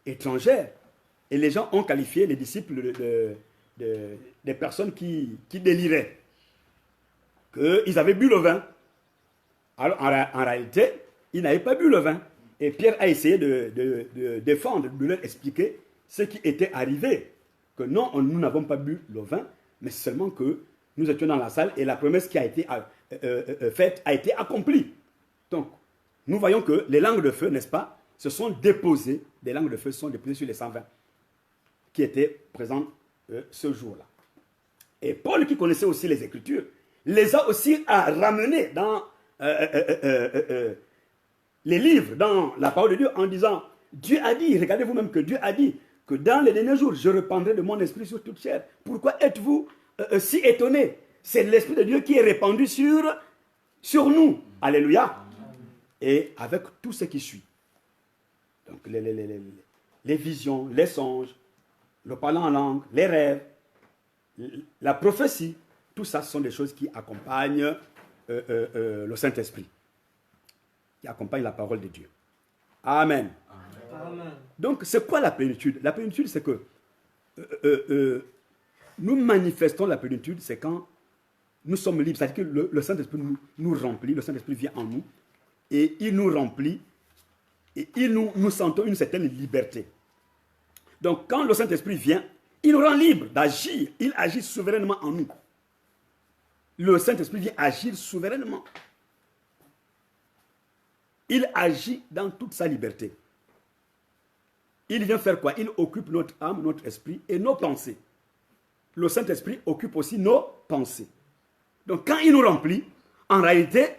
étrangères, et les gens ont qualifié les disciples des personnes qui déliraient, qu'ils avaient bu le vin. Alors, en réalité, ils n'avaient pas bu le vin. Et Pierre a essayé de défendre, de leur expliquer ce qui était arrivé. Que non, nous n'avons pas bu le vin, mais seulement que nous étions dans la salle et la promesse qui a été faite a été accomplie. Donc, nous voyons que les langues de feu, n'est-ce pas, se sont déposées, des langues de feu se sont déposées sur les 120 qui étaient présents ce jour-là. Et Paul, qui connaissait aussi les Écritures, les a aussi ramenés dans les livres, dans la parole de Dieu, en disant, Dieu a dit, regardez vous-même que Dieu a dit, que dans les derniers jours, je répandrai de mon esprit sur toute chair. Pourquoi êtes-vous si étonnés? C'est l'esprit de Dieu qui est répandu sur nous. Alléluia. Et avec tout ce qui suit. Donc les visions, les songes, le parlant en langue, les rêves, la prophétie, tout ça sont des choses qui accompagnent le Saint-Esprit, qui accompagnent la parole de Dieu. Amen. Amen. Donc, c'est quoi la plénitude? La plénitude, c'est que nous manifestons la plénitude, c'est quand nous sommes libres. C'est-à-dire que le Saint-Esprit nous remplit, le Saint-Esprit vient en nous, et il nous remplit, et nous sentons une certaine liberté. Donc, quand le Saint-Esprit vient, il nous rend libres d'agir. Il agit souverainement en nous. Le Saint-Esprit vient agir souverainement. Il agit dans toute sa liberté. Il vient faire quoi? Il occupe notre âme, notre esprit et nos pensées. Le Saint-Esprit occupe aussi nos pensées. Donc quand il nous remplit, en réalité,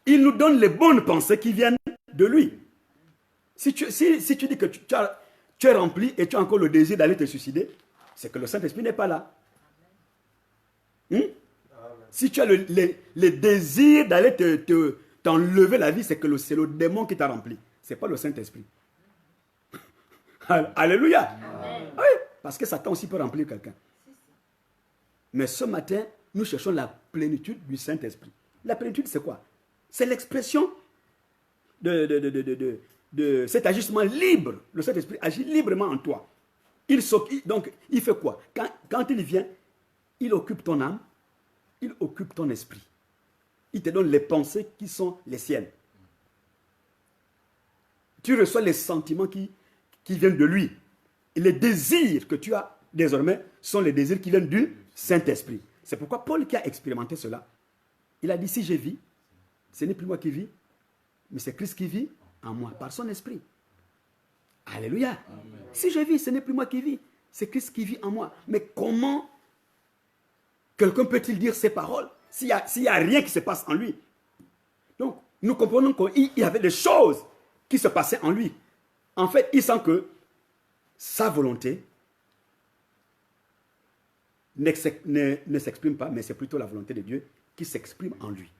il nous donne les bonnes pensées qui viennent de lui. Si tu dis que tu es rempli et tu as encore le désir d'aller te suicider, c'est que le Saint-Esprit n'est pas là. Si tu as le désir d'aller t'enlever la vie, c'est que c'est le démon qui t'a rempli. Ce n'est pas le Saint-Esprit. Alléluia. Amen. Oui, parce que Satan aussi peut remplir quelqu'un. Mais ce matin, nous cherchons la plénitude du Saint-Esprit. La plénitude, c'est quoi? C'est l'expression de cet agissement libre. Le Saint-Esprit agit librement en toi. Donc, il fait quoi? Quand il vient, il occupe ton âme, il occupe ton esprit. Il te donne les pensées qui sont les siennes. Tu reçois les sentiments qui viennent de lui. Et les désirs que tu as désormais sont les désirs qui viennent du Saint-Esprit. C'est pourquoi Paul, qui a expérimenté cela, il a dit, si je vis, ce n'est plus moi qui vis, mais c'est Christ qui vit en moi, par son esprit. Alléluia. Amen. Si je vis, ce n'est plus moi qui vis, c'est Christ qui vit en moi. Mais comment quelqu'un peut-il dire ces paroles s'il n'y a rien qui se passe en lui? Donc, nous comprenons qu'il y avait des choses qui se passaient en lui. En fait, il sent que sa volonté ne s'exprime pas, mais c'est plutôt la volonté de Dieu qui s'exprime en lui.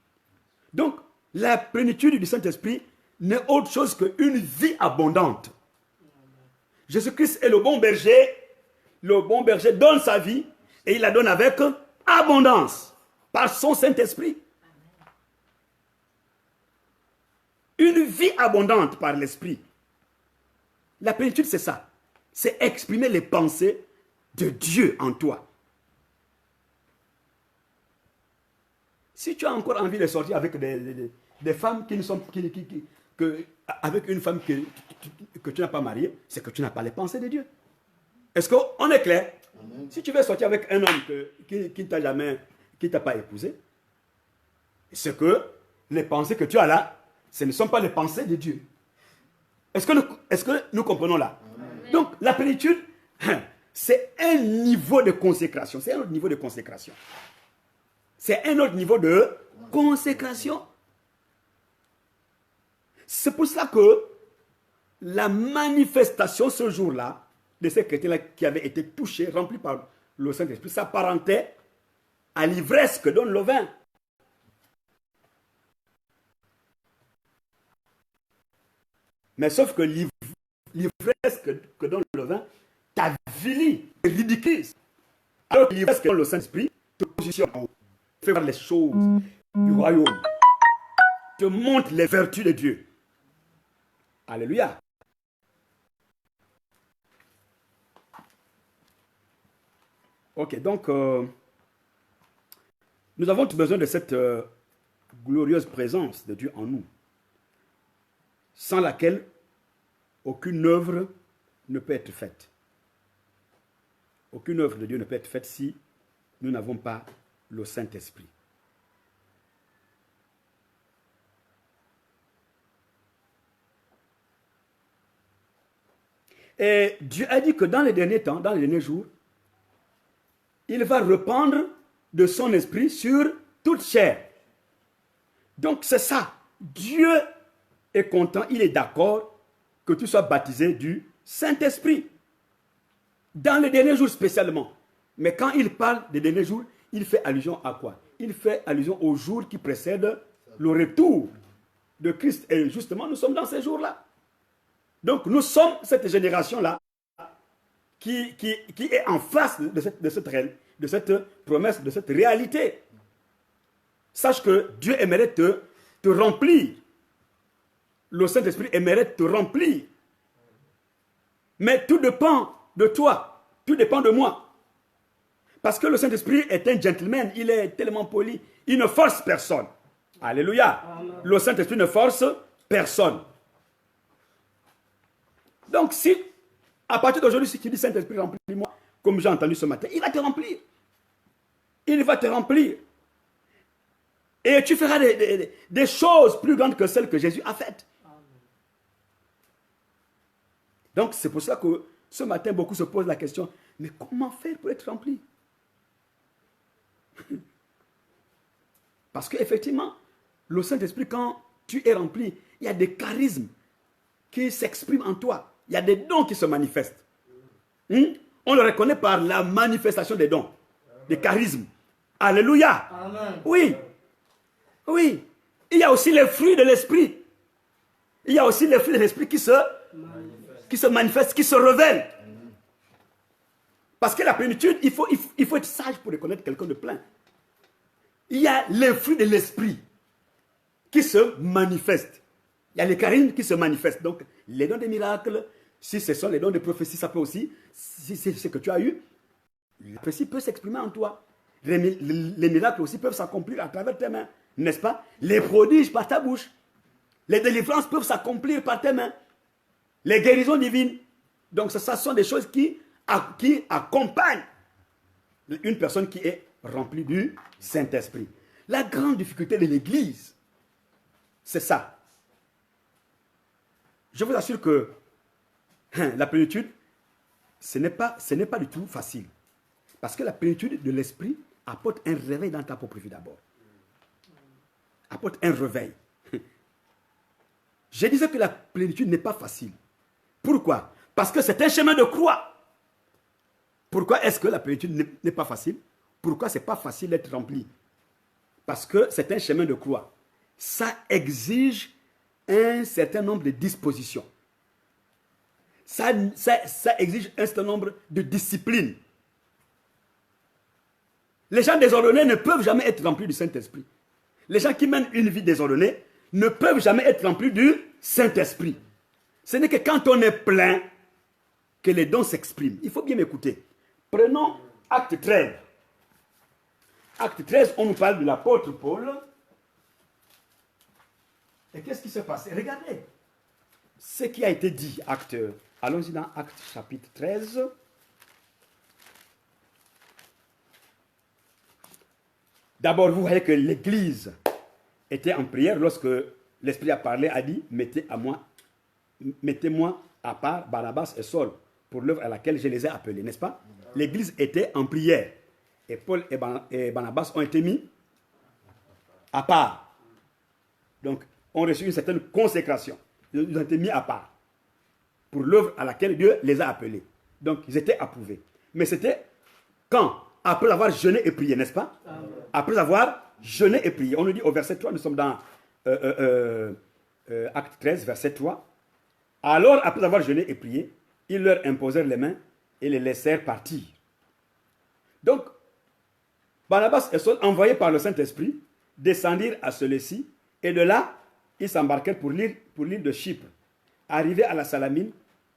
Donc, la plénitude du Saint-Esprit n'est autre chose qu'une vie abondante. Jésus-Christ est le bon berger. Le bon berger donne sa vie et il la donne avec abondance par son Saint-Esprit. Une vie abondante par l'Esprit. La plénitude, c'est ça. C'est exprimer les pensées de Dieu en toi. Si tu as encore envie de sortir avec des femmes qui ne sont... avec une femme que tu n'as pas mariée, c'est que tu n'as pas les pensées de Dieu. Est-ce qu'on est clair? Amen. Si tu veux sortir avec un homme qui ne t'a pas épousé, c'est que les pensées que tu as là, ce ne sont pas les pensées de Dieu. Est-ce que nous comprenons là? Amen. Donc, la plénitude, c'est un niveau de consécration. C'est un autre niveau de consécration. C'est un autre niveau de consécration. C'est pour cela que la manifestation ce jour-là, de ces chrétiens-là qui avaient été touchés, remplis par le Saint-Esprit, s'apparentait à l'ivresse que donne le vin. Mais sauf que l'ivresse que donne le vin t'avilit, ridiculise. Alors que l'ivresse que donne le Saint-Esprit te positionne en haut, fait voir les choses du royaume, te montre les vertus de Dieu. Alléluia. Ok, donc, nous avons besoin de cette glorieuse présence de Dieu en nous, sans laquelle aucune œuvre ne peut être faite. Aucune œuvre de Dieu ne peut être faite si nous n'avons pas le Saint-Esprit. Et Dieu a dit que dans les derniers temps, dans les derniers jours, il va répandre de son esprit sur toute chair. Donc c'est ça. Dieu est content, il est d'accord que tu sois baptisé du Saint-Esprit. Dans les derniers jours spécialement. Mais quand il parle des derniers jours, il fait allusion à quoi? Il fait allusion aux jours qui précèdent le retour de Christ. Et justement, nous sommes dans ces jours-là. Donc nous sommes cette génération-là qui est en face de cette promesse, de cette réalité. Sache que Dieu aimerait te remplir. Le Saint-Esprit aimerait te remplir. Mais tout dépend de toi. Tout dépend de moi. Parce que le Saint-Esprit est un gentleman. Il est tellement poli. Il ne force personne. Alléluia. Amen. Le Saint-Esprit ne force personne. Donc si, à partir d'aujourd'hui, si tu dis Saint-Esprit, remplis-moi, comme j'ai entendu ce matin, il va te remplir. Il va te remplir. Et tu feras des choses plus grandes que celles que Jésus a faites. Donc c'est pour ça que ce matin, beaucoup se posent la question, mais comment faire pour être rempli? Parce qu'effectivement, le Saint-Esprit, quand tu es rempli, il y a des charismes qui s'expriment en toi. Il y a des dons qui se manifestent. On le reconnaît par la manifestation des dons, des charismes. Alléluia. Amen. Oui. Oui. Il y a aussi les fruits de l'Esprit. Il y a aussi les fruits de l'Esprit qui se manifestent, qui se révèlent. Parce que la plénitude, il faut être sage pour reconnaître quelqu'un de plein. Il y a les fruits de l'Esprit qui se manifestent. Il y a les charismes qui se manifestent. Donc, les dons des miracles, si ce sont les dons de prophétie, ça peut aussi, si c'est ce que tu as eu, la prophétie peut s'exprimer en toi. Les miracles aussi peuvent s'accomplir à travers tes mains, n'est-ce pas? Les prodiges par ta bouche. Les délivrances peuvent s'accomplir par tes mains. Les guérisons divines. Donc, ça sont des choses qui accompagnent une personne qui est remplie du Saint-Esprit. La grande difficulté de l'Église, c'est ça. Je vous assure que la plénitude, ce n'est pas du tout facile. Parce que la plénitude de l'Esprit apporte un réveil dans ta propre vie d'abord. Apporte un réveil. Je disais que la plénitude n'est pas facile. Pourquoi? Parce que c'est un chemin de croix. Pourquoi est-ce que la plénitude n'est pas facile? Pourquoi ce n'est pas facile d'être rempli? Parce que c'est un chemin de croix. Ça exige un certain nombre de dispositions. Ça exige un certain nombre de disciplines. Les gens désordonnés ne peuvent jamais être remplis du Saint-Esprit. Les gens qui mènent une vie désordonnée ne peuvent jamais être remplis du Saint-Esprit. Ce n'est que quand on est plein que les dons s'expriment. Il faut bien m'écouter. Prenons Acte 13. Acte 13, on nous parle de l'apôtre Paul. Et qu'est-ce qui se passe? Regardez ce qui a été dit. Allons-y dans Acte chapitre 13. D'abord, vous voyez que l'Église était en prière lorsque l'Esprit a parlé, a dit, mettez-moi à part Barnabas et Saul pour l'œuvre à laquelle je les ai appelés, n'est-ce pas? L'Église était en prière. Et Paul et Barnabas ont été mis à part. Donc, ont reçu une certaine consécration. Ils ont été mis à part pour l'œuvre à laquelle Dieu les a appelés. Donc, ils étaient approuvés. Mais c'était quand? Après avoir jeûné et prié, n'est-ce pas? Après avoir jeûné et prié. On nous dit au verset 3, nous sommes dans Acte 13, verset 3. Alors, après avoir jeûné et prié, ils leur imposèrent les mains et les laissèrent partir. Donc, Barnabas et Saul, envoyés par le Saint-Esprit, descendirent à celui-ci, et de là, ils s'embarquèrent pour l'île de Chypre. Arrivés à la Salamine,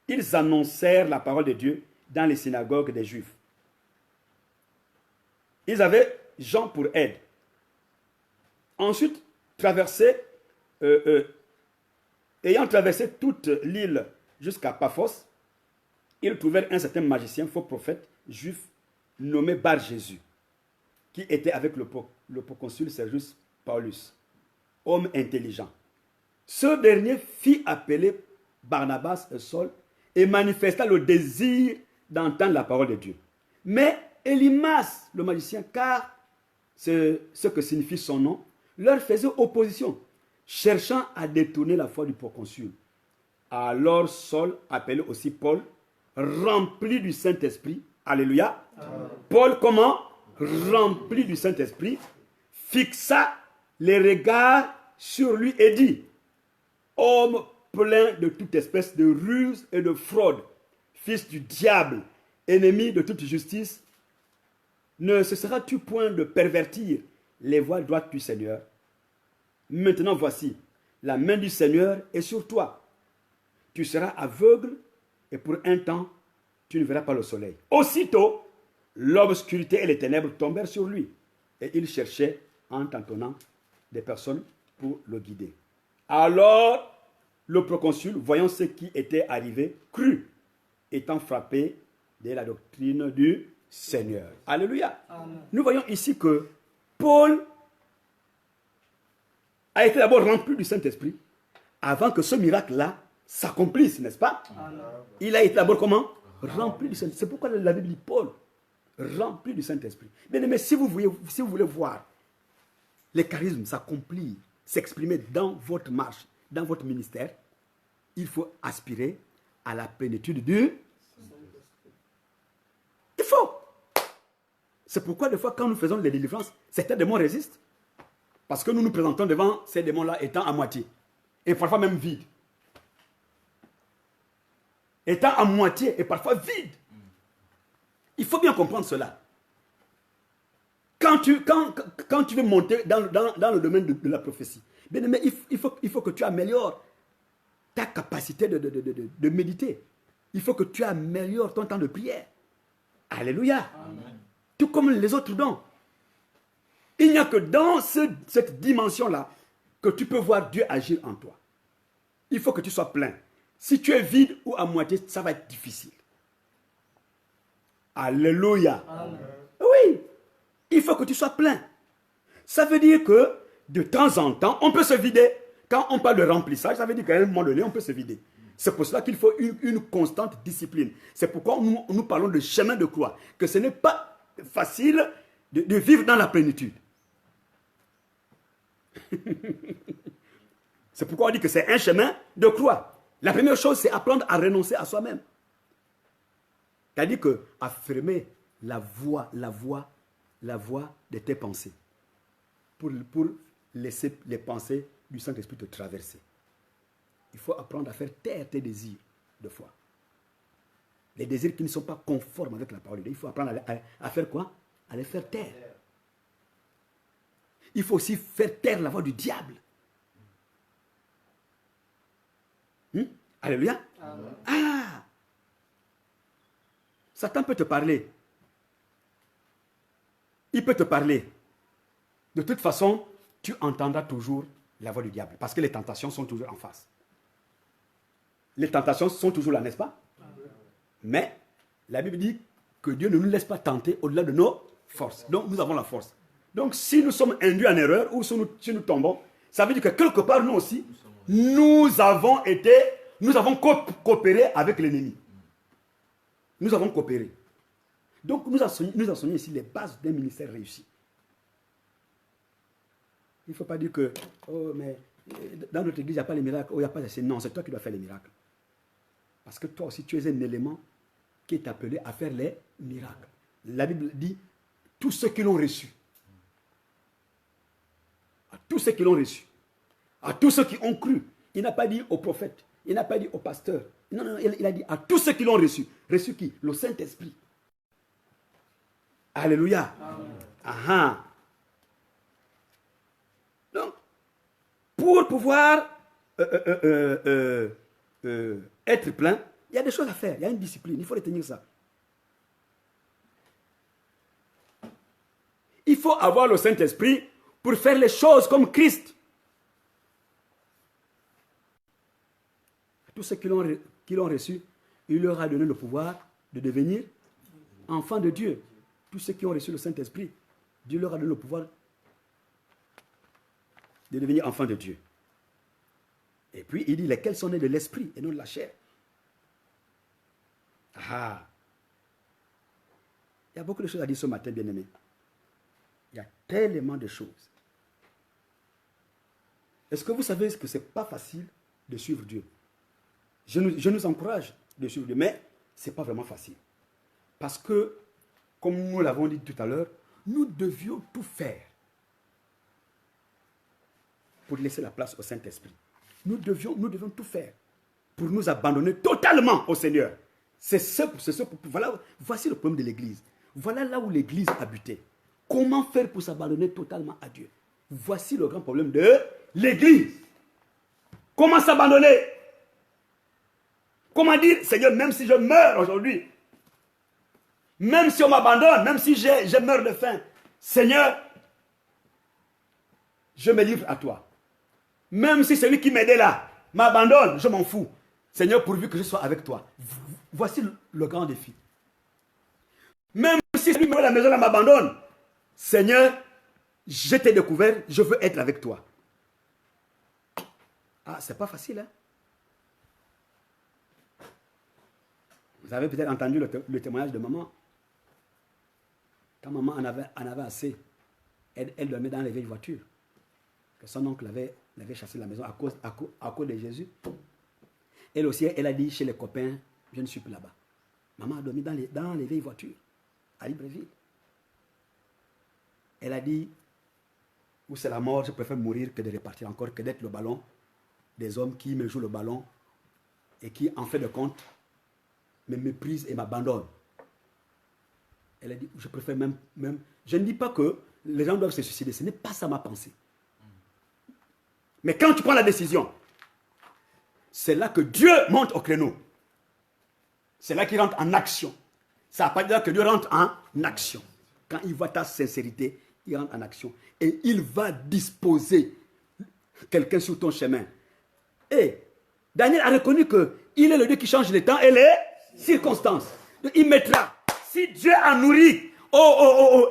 ils annoncèrent la parole de Dieu dans les synagogues des Juifs. Ils avaient Jean pour aide. Ensuite, ayant traversé toute l'île jusqu'à Paphos, ils trouvèrent un certain magicien, faux prophète, juif, nommé Bar-Jésus, qui était avec le proconsul Sergius Paulus, homme intelligent. Ce dernier fit appeler Barnabas et Saul et manifesta le désir d'entendre la parole de Dieu. Mais Elimas, le magicien, car c'est ce que signifie son nom, leur faisait opposition, cherchant à détourner la foi du proconsul. Alors Saul, appelé aussi Paul, rempli du Saint-Esprit, alléluia. Amen. Paul, comment? Rempli du Saint-Esprit, fixa les regards sur lui et dit, homme plein de toute espèce de ruse et de fraude, fils du diable, ennemi de toute justice, ne cesseras-tu point de pervertir les voies droites du Seigneur? Maintenant voici, la main du Seigneur est sur toi. Tu seras aveugle et pour un temps, tu ne verras pas le soleil. Aussitôt, l'obscurité et les ténèbres tombèrent sur lui et il cherchait en tâtonnant des personnes pour le guider. Alors, le proconsul, voyant ce qui était arrivé, crut, étant frappé de la doctrine du Seigneur. Alléluia. Amen. Nous voyons ici que Paul a été d'abord rempli du Saint-Esprit avant que ce miracle-là s'accomplisse, n'est-ce pas? Amen. Il a été d'abord comment? Rempli du Saint-Esprit. C'est pourquoi la Bible dit Paul, rempli du Saint-Esprit. Mais si vous voulez voir les charismes s'accomplir, s'exprimer dans votre marche, dans votre ministère, il faut aspirer à la plénitude du... Il faut. C'est pourquoi des fois quand nous faisons les délivrances, certains démons résistent. Parce que nous nous présentons devant ces démons-là étant à moitié. Et parfois même vides. Étant à moitié et parfois vides. Il faut bien comprendre cela. Quand tu veux monter dans le domaine de la prophétie, bien aimé, il faut que tu améliores ta capacité de méditer. Il faut que tu améliores ton temps de prière. Alléluia. Amen. Tout comme les autres dons. Il n'y a que dans cette dimension-là que tu peux voir Dieu agir en toi. Il faut que tu sois plein. Si tu es vide ou à moitié, ça va être difficile. Alléluia. Amen. Oui. Il faut que tu sois plein. Ça veut dire que de temps en temps, on peut se vider. Quand on parle de remplissage, ça veut dire qu'à un moment donné, on peut se vider. C'est pour cela qu'il faut une constante discipline. C'est pourquoi nous parlons de chemin de croix. Que ce n'est pas facile de vivre dans la plénitude. C'est pourquoi on dit que c'est un chemin de croix. La première chose, c'est apprendre à renoncer à soi-même. C'est-à-dire que affirmer la voix de tes pensées pour laisser les pensées du Saint-Esprit te traverser. Il faut apprendre à faire taire tes désirs de foi. Les désirs qui ne sont pas conformes avec la parole de Dieu. Il faut apprendre à faire quoi? À les faire taire. Il faut aussi faire taire la voix du diable. Alléluia. Amen. Ah! Satan peut te parler. Il peut te parler. De toute façon, tu entendras toujours la voix du diable. Parce que les tentations sont toujours en face. Les tentations sont toujours là, n'est-ce pas? Mais la Bible dit que Dieu ne nous laisse pas tenter au-delà de nos forces. Donc nous avons la force. Donc si nous sommes induits en erreur ou si nous tombons, ça veut dire que quelque part nous aussi, nous avons coopéré avec l'ennemi. Nous avons coopéré. Donc nous enseignons ici les bases d'un ministère réussi. Il ne faut pas dire que mais dans notre église, il n'y a pas les miracles, il n'y a pas assez. Non, c'est toi qui dois faire les miracles. Parce que toi aussi, tu es un élément qui est appelé à faire les miracles. La Bible dit, tous ceux qui l'ont reçu, à tous ceux qui l'ont reçu, à tous ceux qui ont cru, il n'a pas dit aux prophètes, il n'a pas dit aux pasteurs, non, il a dit à tous ceux qui l'ont reçu. Reçu qui? Le Saint-Esprit. Alléluia. Aha. Donc, pour pouvoir être plein, il y a des choses à faire, il y a une discipline, il faut retenir ça. Il faut avoir le Saint-Esprit pour faire les choses comme Christ. Tous ceux qui l'ont reçu, il leur a donné le pouvoir de devenir enfants de Dieu. Tous ceux qui ont reçu le Saint-Esprit, Dieu leur a donné le pouvoir de devenir enfants de Dieu. Et puis il dit lesquels sont nés de l'esprit et non de la chair. Ah. Il y a beaucoup de choses à dire ce matin, bien-aimés. Il y a tellement de choses. Est-ce que vous savez que ce n'est pas facile de suivre Dieu? Je nous encourage de suivre Dieu, mais ce n'est pas vraiment facile. Parce que, comme nous l'avons dit tout à l'heure, nous devions tout faire pour laisser la place au Saint-Esprit. Nous devions tout faire pour nous abandonner totalement au Seigneur. Voilà, voici le problème de l'Église. Voilà là où l'Église a buté. Comment faire pour s'abandonner totalement à Dieu? Voici le grand problème de l'Église. Comment s'abandonner? Comment dire, Seigneur, même si je meurs aujourd'hui, même si on m'abandonne, même si je meurs de faim, Seigneur, je me livre à toi. Même si celui qui m'aidait là m'abandonne, je m'en fous. Seigneur, pourvu que je sois avec toi. Voici le grand défi. Même si celui qui à la maison là m'abandonne, Seigneur, je t'ai découvert, je veux être avec toi. Ah, c'est pas facile, hein? Vous avez peut-être entendu le témoignage de maman. Quand maman en avait assez, elle dormait dans les vieilles voitures. Que son oncle l'avait chassé de la maison à cause de Jésus. Elle aussi, elle a dit chez les copains, je ne suis plus là-bas. Maman a dormi dans les vieilles voitures, à Libreville. Elle a dit, où c'est la mort, je préfère mourir que de repartir encore, que d'être le ballon des hommes qui me jouent le ballon et qui, en fait de compte, me méprisent et m'abandonnent. Elle a dit, je préfère même... Je ne dis pas que les gens doivent se suicider, ce n'est pas ça ma pensée. Mais quand tu prends la décision, c'est là que Dieu monte au créneau. C'est là qu'il rentre en action. Ça ne veut pas dire que Dieu rentre en action. Quand il voit ta sincérité, il rentre en action. Et il va disposer quelqu'un sur ton chemin. Et Daniel a reconnu qu'il est le Dieu qui change les temps et les circonstances. Donc, il mettra. Si Dieu a nourri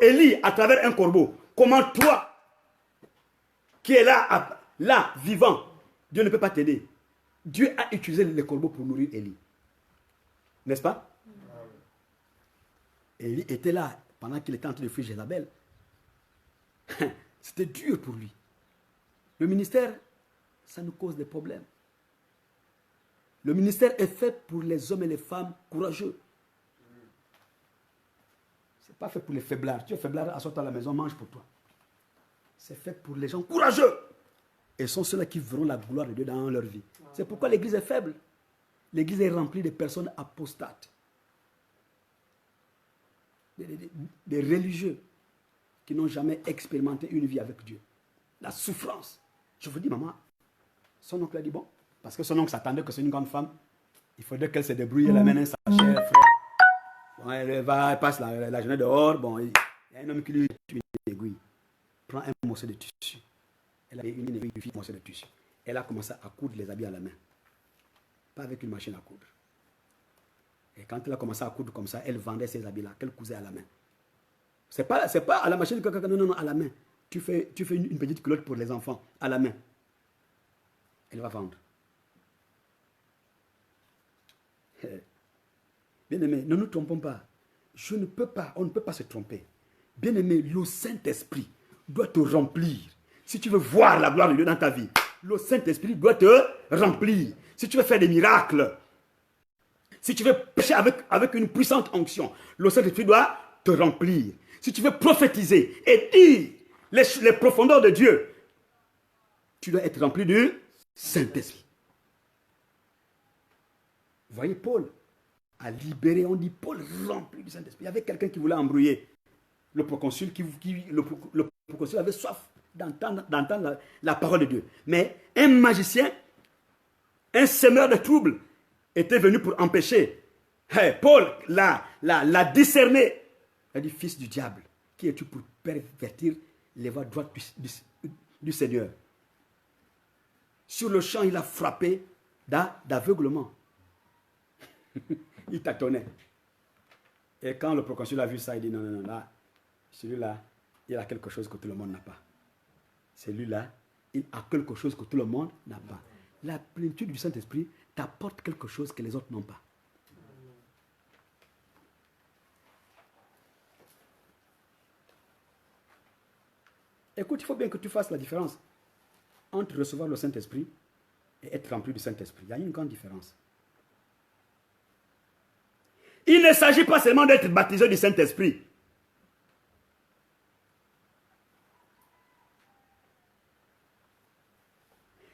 Élie à travers un corbeau, comment toi, qui es là, vivant, Dieu ne peut pas t'aider. Dieu a utilisé les corbeaux pour nourrir Élie. N'est-ce pas? Élie était là pendant qu'il était en train de fuir Jézabel. C'était dur pour lui. Le ministère, ça nous cause des problèmes. Le ministère est fait pour les hommes et les femmes courageux. Ce n'est pas fait pour les faiblards. Tu es faiblard, assois-toi à la maison, mange pour toi. C'est fait pour les gens courageux. Et ce sont ceux-là qui verront la gloire de Dieu dans leur vie. C'est pourquoi l'Église est faible. L'Église est remplie de personnes apostates. Des religieux qui n'ont jamais expérimenté une vie avec Dieu. La souffrance. Je vous dis, maman, son oncle a dit, bon, parce que son oncle s'attendait que c'est une grande femme, il faudrait qu'elle se débrouille, elle amène un sachet, frère. Bon, elle passe la journée dehors, bon, il y a un homme qui lui tue une aiguille. Prend un morceau de tissu. Elle a une aiguille, un morceau de tissu. Elle a commencé à coudre les habits à la main. Pas avec une machine à coudre. Et quand elle a commencé à coudre comme ça, elle vendait ces habits-là, qu'elle cousait à la main. C'est pas à la machine, non, à la main. Tu fais une petite culotte pour les enfants, à la main. Elle va vendre. Bien-aimé, ne nous trompons pas. On ne peut pas se tromper. Bien-aimé, le Saint-Esprit doit te remplir. Si tu veux voir la gloire de Dieu dans ta vie, le Saint-Esprit doit te remplir. Si tu veux faire des miracles, si tu veux pécher avec une puissante onction, le Saint-Esprit doit te remplir. Si tu veux prophétiser et dire les profondeurs de Dieu, tu dois être rempli du Saint-Esprit. Vous voyez, Paul a libéré, on dit Paul rempli du Saint-Esprit. Il y avait quelqu'un qui voulait embrouiller le proconsul, le proconsul avait soif d'entendre la parole de Dieu. Mais un magicien, un semeur de troubles, était venu pour empêcher. Paul l'a discerné. Il a dit, fils du diable, qui es-tu pour pervertir les voies droites du Seigneur? Sur le champ, il a frappé d'aveuglement. Il tâtonnait. Et quand le proconsul a vu ça, il dit, non, là, celui-là, il a quelque chose que tout le monde n'a pas. Celui-là, il a quelque chose que tout le monde n'a pas. La plénitude du Saint-Esprit t'apporte quelque chose que les autres n'ont pas. Écoute, il faut bien que tu fasses la différence entre recevoir le Saint-Esprit et être rempli du Saint-Esprit. Il y a une grande différence. Il ne s'agit pas seulement d'être baptisé du Saint-Esprit.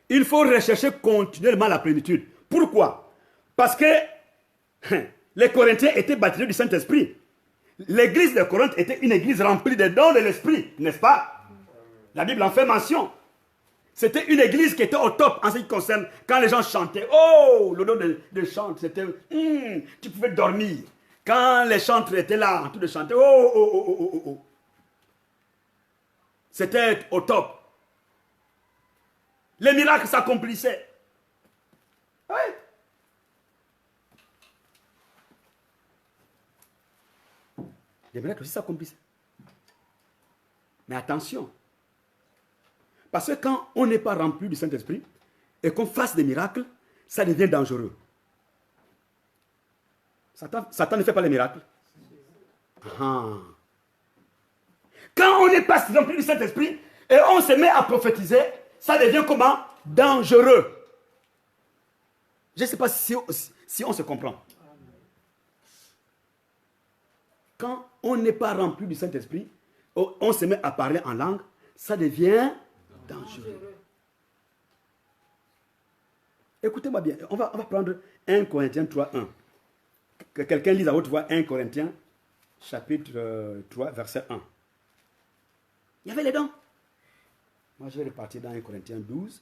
Il faut rechercher continuellement la plénitude. Pourquoi? Parce que les Corinthiens étaient baptisés du Saint-Esprit. L'église de Corinthe était une église remplie des dons de l'Esprit, n'est-ce pas? La Bible en fait mention. C'était une église qui était au top en ce qui concerne quand les gens chantaient. Oh, le don de chant, c'était... tu pouvais dormir. Quand les chantres étaient là en train de chanter, oh. C'était au top. Les miracles s'accomplissaient. Oui. Les miracles aussi s'accomplissaient. Mais attention. Parce que quand on n'est pas rempli du Saint-Esprit et qu'on fasse des miracles, ça devient dangereux. Satan ne fait pas les miracles. Quand on n'est pas rempli du Saint-Esprit et on se met à prophétiser, ça devient comment? Dangereux. Je ne sais pas si on se comprend. Quand on n'est pas rempli du Saint-Esprit, on se met à parler en langue, ça devient dangereux. Écoutez-moi bien, on va prendre 1 Corinthiens 3:1. Que quelqu'un lise à haute voix 1 Corinthiens chapitre 3 verset 1. Il y avait les dents. Moi je vais repartir dans 1 Corinthiens 12.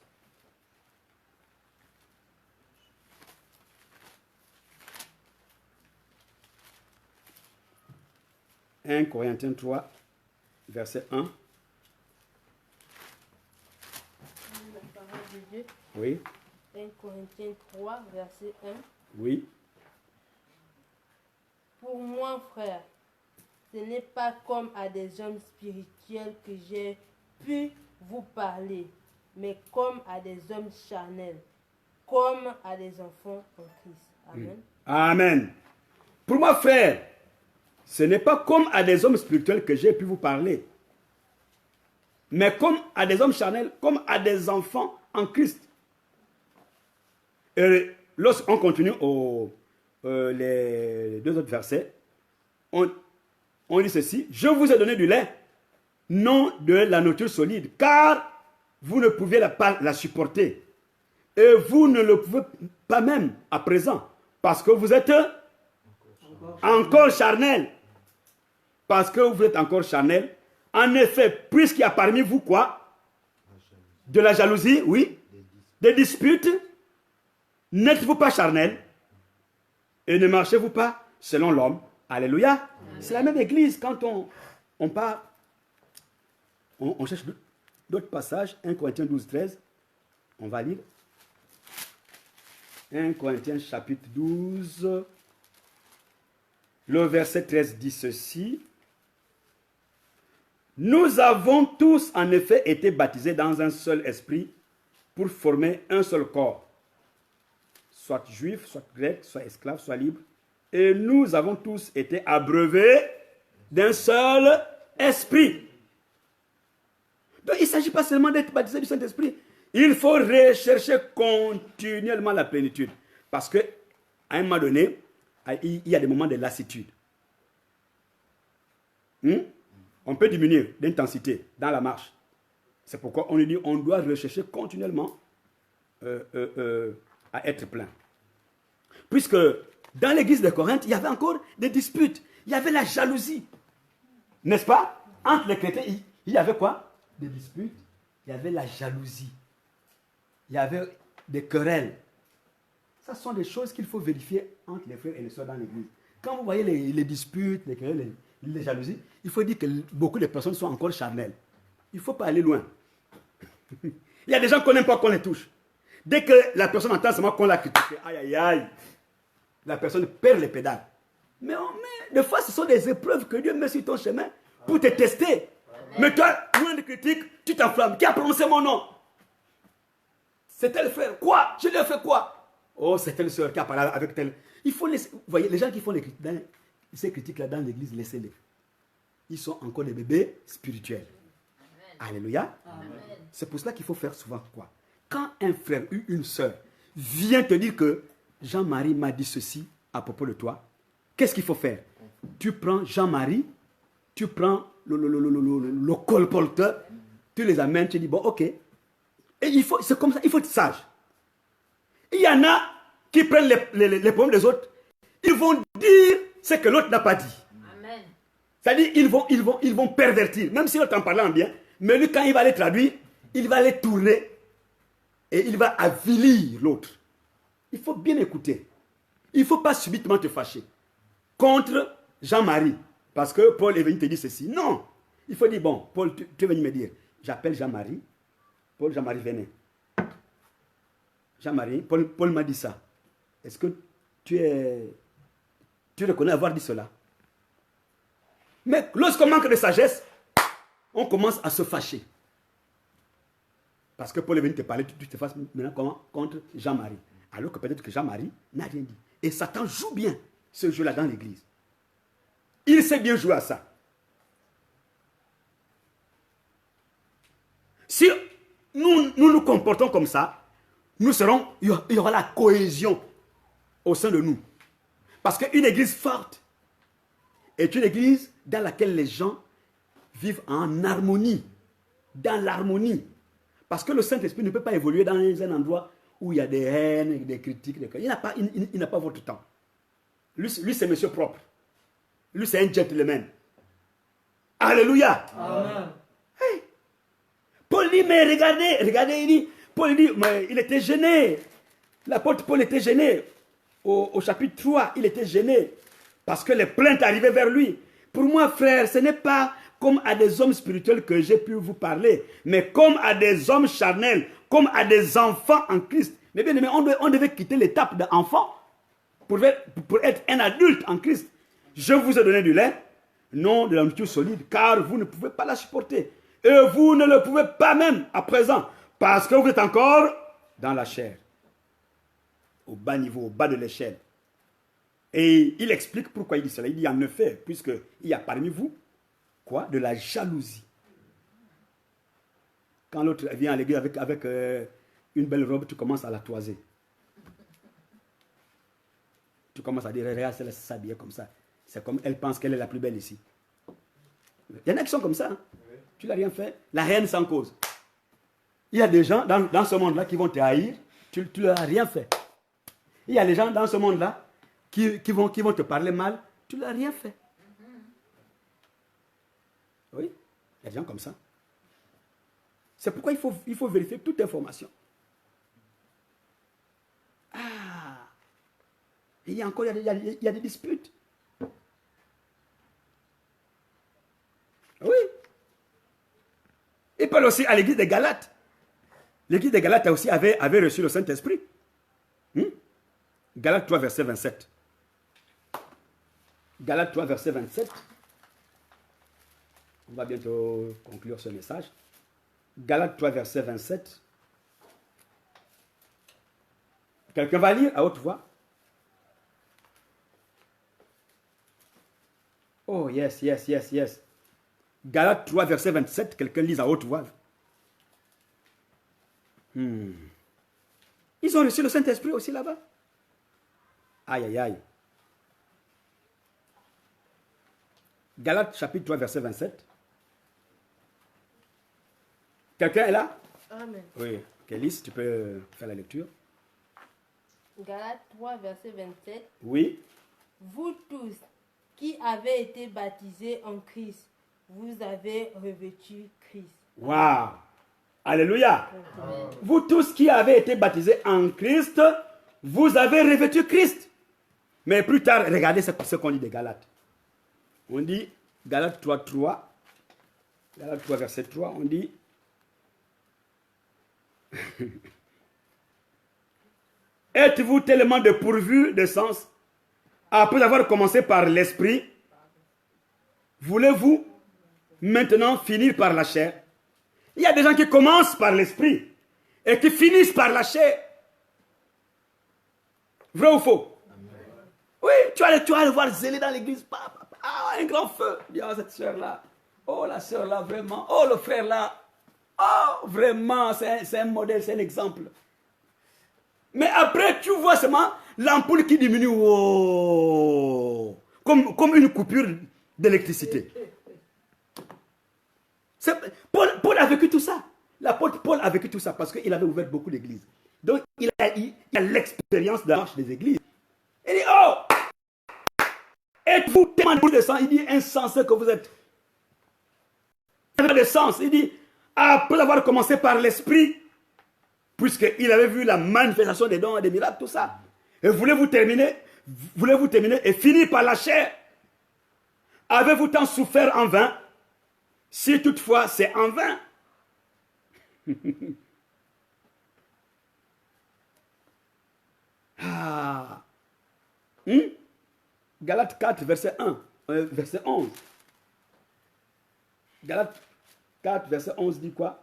« 1 Corinthiens 3, verset 1. » La parole de Dieu. Oui. 1 Corinthiens 3, verset 1. Oui. Pour moi, frère, ce n'est pas comme à des hommes spirituels que j'ai pu vous parler, mais comme à des hommes charnels, comme à des enfants en Christ. Amen. Amen. Pour moi, frère, ce n'est pas comme à des hommes spirituels que j'ai pu vous parler, mais comme à des hommes charnels, comme à des enfants en Christ. Et lorsqu'on continue les deux autres versets, on dit ceci: je vous ai donné du lait, non de la nourriture solide, car vous ne pouviez pas la supporter. Et vous ne le pouvez pas même à présent, parce que vous êtes encore charnel. Parce que vous êtes encore charnel. En effet, puisqu'il y a parmi vous quoi? De la jalousie, oui. Des disputes. N'êtes-vous pas charnel? Et ne marchez-vous pas selon l'homme? Alléluia. C'est la même église. Quand on part, on cherche d'autres passages. 1 Corinthiens 12, 13. On va lire. 1 Corinthiens chapitre 12. Le verset 13 dit ceci: nous avons tous en effet été baptisés dans un seul esprit pour former un seul corps, soit juif, soit grec, soit esclave, soit libre, et nous avons tous été abreuvés d'un seul esprit. Donc il ne s'agit pas seulement d'être baptisé du Saint-Esprit, il faut rechercher continuellement la plénitude, parce qu'à un moment donné, il y a des moments de lassitude. On peut diminuer d'intensité dans la marche. C'est pourquoi on dit qu'on doit rechercher continuellement à être plein. Puisque dans l'église de Corinthe, il y avait encore des disputes. Il y avait la jalousie. N'est-ce pas? Entre les chrétiens, il y avait quoi? Des disputes. Il y avait la jalousie. Il y avait des querelles. Ça sont des choses qu'il faut vérifier entre les frères et les sœurs dans l'église. Quand vous voyez les disputes, les querelles, les jalousies, il faut dire que beaucoup de personnes sont encore charnelles. Il ne faut pas aller loin. Il y a des gens qu'on n'aime pas qu'on les touche. Dès que la personne entend seulement qu'on la critique, aïe aïe aïe, la personne perd les pédales. Mais des fois, ce sont des épreuves que Dieu met sur ton chemin pour te tester. Mais toi, loin de critique, tu t'enflammes. Qui a prononcé mon nom? C'est tel frère. Quoi? Je lui ai fait quoi? Oh, c'est telle soeur qui a parlé avec tel. Il faut laisser. Vous voyez, les gens qui font ces critiques-là dans l'église, laissez-les. Ils sont encore des bébés spirituels. Alléluia. C'est pour cela qu'il faut faire souvent quoi? Quand un frère ou une soeur vient te dire que Jean-Marie m'a dit ceci à propos de toi, qu'est-ce qu'il faut faire? Tu prends Jean-Marie, tu prends le colporteur, tu les amènes, tu dis bon ok. Et c'est comme ça, il faut être sage. Il y en a qui prennent les problèmes des autres, ils vont dire ce que l'autre n'a pas dit. Amen. C'est-à-dire ils vont pervertir, même si l'autre en parle en bien, mais lui quand il va les traduire, il va les tourner et il va avilir l'autre. Il faut bien écouter. Il ne faut pas subitement te fâcher contre Jean-Marie. Parce que Paul est venu te dire ceci. Non. Il faut dire, bon, Paul, tu es venu me dire, j'appelle Jean-Marie. Paul, Jean-Marie, venez. Jean-Marie, Paul m'a dit ça. Est-ce que tu reconnais avoir dit cela? Mais lorsqu'on manque de sagesse, on commence à se fâcher. Parce que Paul est venu te parler, tu te fasses maintenant comment? Contre Jean-Marie. Alors que peut-être que Jean-Marie n'a rien dit. Et Satan joue bien ce jeu-là dans l'église. Il sait bien jouer à ça. Si nous comportons comme ça, il y aura la cohésion au sein de nous. Parce qu'une église forte est une église dans laquelle les gens vivent en harmonie. Dans l'harmonie. Parce que le Saint-Esprit ne peut pas évoluer dans un endroit où il y a des haines, des critiques. Il n'a pas votre temps. Lui c'est monsieur propre. Lui, c'est un gentleman. Alléluia. Amen. Hey. Paul dit, mais regardez, il dit, Paul dit, mais il était gêné. L'apôtre Paul était gêné. Au chapitre 3, il était gêné. Parce que les plaintes arrivaient vers lui. Pour moi, frère, ce n'est pas comme à des hommes spirituels que j'ai pu vous parler, mais comme à des hommes charnels, comme à des enfants en Christ. Mais bien aimé, on devait quitter l'étape d'enfant pour être un adulte en Christ. Je vous ai donné du lait, non de la nourriture solide, car vous ne pouvez pas la supporter. Et vous ne le pouvez pas même à présent, parce que vous êtes encore dans la chair. Au bas niveau, au bas de l'échelle. Et il explique pourquoi il dit cela. Il dit en effet, puisqu'il y a parmi vous, quoi? De la jalousie. Quand l'autre vient à l'église avec une belle robe, tu commences à la toiser. Tu commences à dire, regarde, elle s'habille comme ça. C'est comme elle pense qu'elle est la plus belle ici. Il y en a qui sont comme ça. Hein. Oui. Tu n'as rien fait. La haine sans cause. Il y a des gens dans ce monde-là qui vont te haïr. Tu ne leur as rien fait. Il y a des gens dans ce monde-là qui vont te parler mal. Tu ne leur as rien fait. Oui, il y a des gens comme ça. C'est pourquoi il faut vérifier toute information. Ah, il y a encore il y a des disputes. Oui. Il parle aussi à l'église des Galates. L'église des Galates aussi avait reçu le Saint-Esprit. Galates 3, verset 27. Galates 3, verset 27. On va bientôt conclure ce message. Galates 3, verset 27. Quelqu'un va lire à haute voix? Oh, yes. Galates 3, verset 27. Quelqu'un lise à haute voix. Ils ont reçu le Saint-Esprit aussi là-bas. Aïe. Galates chapitre 3, verset 27. Quelqu'un est là? Amen. Oui. Kélis, tu peux faire la lecture. Galates 3, verset 27. Oui. Vous tous qui avez été baptisés en Christ, vous avez revêtu Christ. Waouh! Alléluia! Amen. Vous tous qui avez été baptisés en Christ, vous avez revêtu Christ. Mais plus tard, regardez ce qu'on dit des Galates. On dit, Galates 3, 3. Galates 3, verset 3, on dit... Êtes-vous tellement dépourvus de sens, après avoir commencé par l'esprit, voulez-vous maintenant finir par la chair? Il y a des gens qui commencent par l'esprit et qui finissent par la chair. Vrai ou faux? Oui, tu vas le voir zéler dans l'église. Ah, un grand feu. Bien, cette soeur-là. Oh, la soeur-là, vraiment. Oh, le frère-là. Oh, vraiment, c'est un modèle, c'est un exemple. Mais après, tu vois seulement l'ampoule qui diminue. Oh, comme une coupure d'électricité. Paul a vécu tout ça. L'apôtre Paul a vécu tout ça parce qu'il avait ouvert beaucoup d'églises. Donc, il a l'expérience de la marche des églises. Il dit, oh, êtes-vous tellement de sang? Il dit, insensé que vous êtes. De sens. Il dit, après avoir commencé par l'esprit, puisqu'il avait vu la manifestation des dons et des miracles, tout ça, et voulez-vous terminer et finir par la chair? Avez-vous tant souffert en vain? Si toutefois c'est en vain. Galates 4, verset 1, verset 11. Galates 4, verset 11 dit quoi?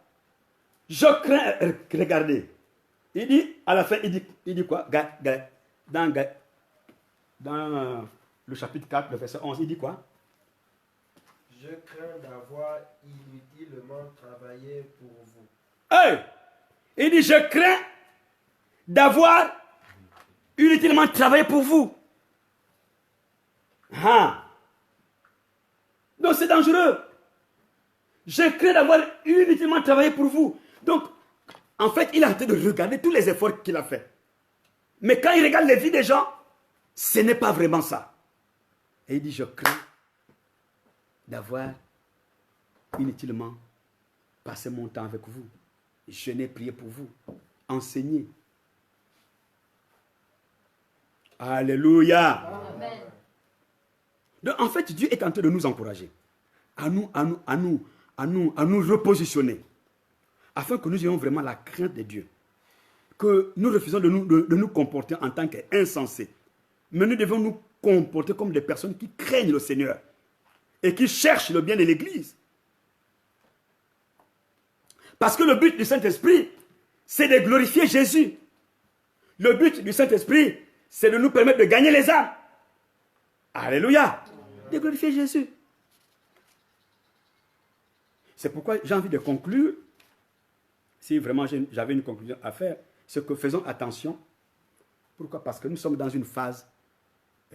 Je crains, regardez. Il dit, à la fin, il dit quoi? Dans le chapitre 4, le verset 11, il dit quoi? Je crains d'avoir inutilement travaillé pour vous. Hey! Il dit, je crains d'avoir inutilement travaillé pour vous. Ah. Donc c'est dangereux. Je crains d'avoir inutilement travaillé pour vous. Donc, en fait, il a en train de regarder tous les efforts qu'il a fait. Mais quand il regarde les vies des gens, ce n'est pas vraiment ça. Et il dit, je crains d'avoir inutilement passé mon temps avec vous. Je n'ai prié pour vous. Enseigné. Alléluia. Amen. Donc, en fait, Dieu est en train de nous encourager à nous repositionner afin que nous ayons vraiment la crainte de Dieu. Que nous refusons de nous comporter en tant qu'insensés. Mais nous devons nous comporter comme des personnes qui craignent le Seigneur et qui cherchent le bien de l'Église. Parce que le but du Saint-Esprit, c'est de glorifier Jésus. Le but du Saint-Esprit, c'est de nous permettre de gagner les âmes. Alléluia. De glorifier Jésus. C'est pourquoi j'ai envie de conclure. Si vraiment j'avais une conclusion à faire, c'est que faisons attention. Pourquoi? Parce que nous sommes dans une phase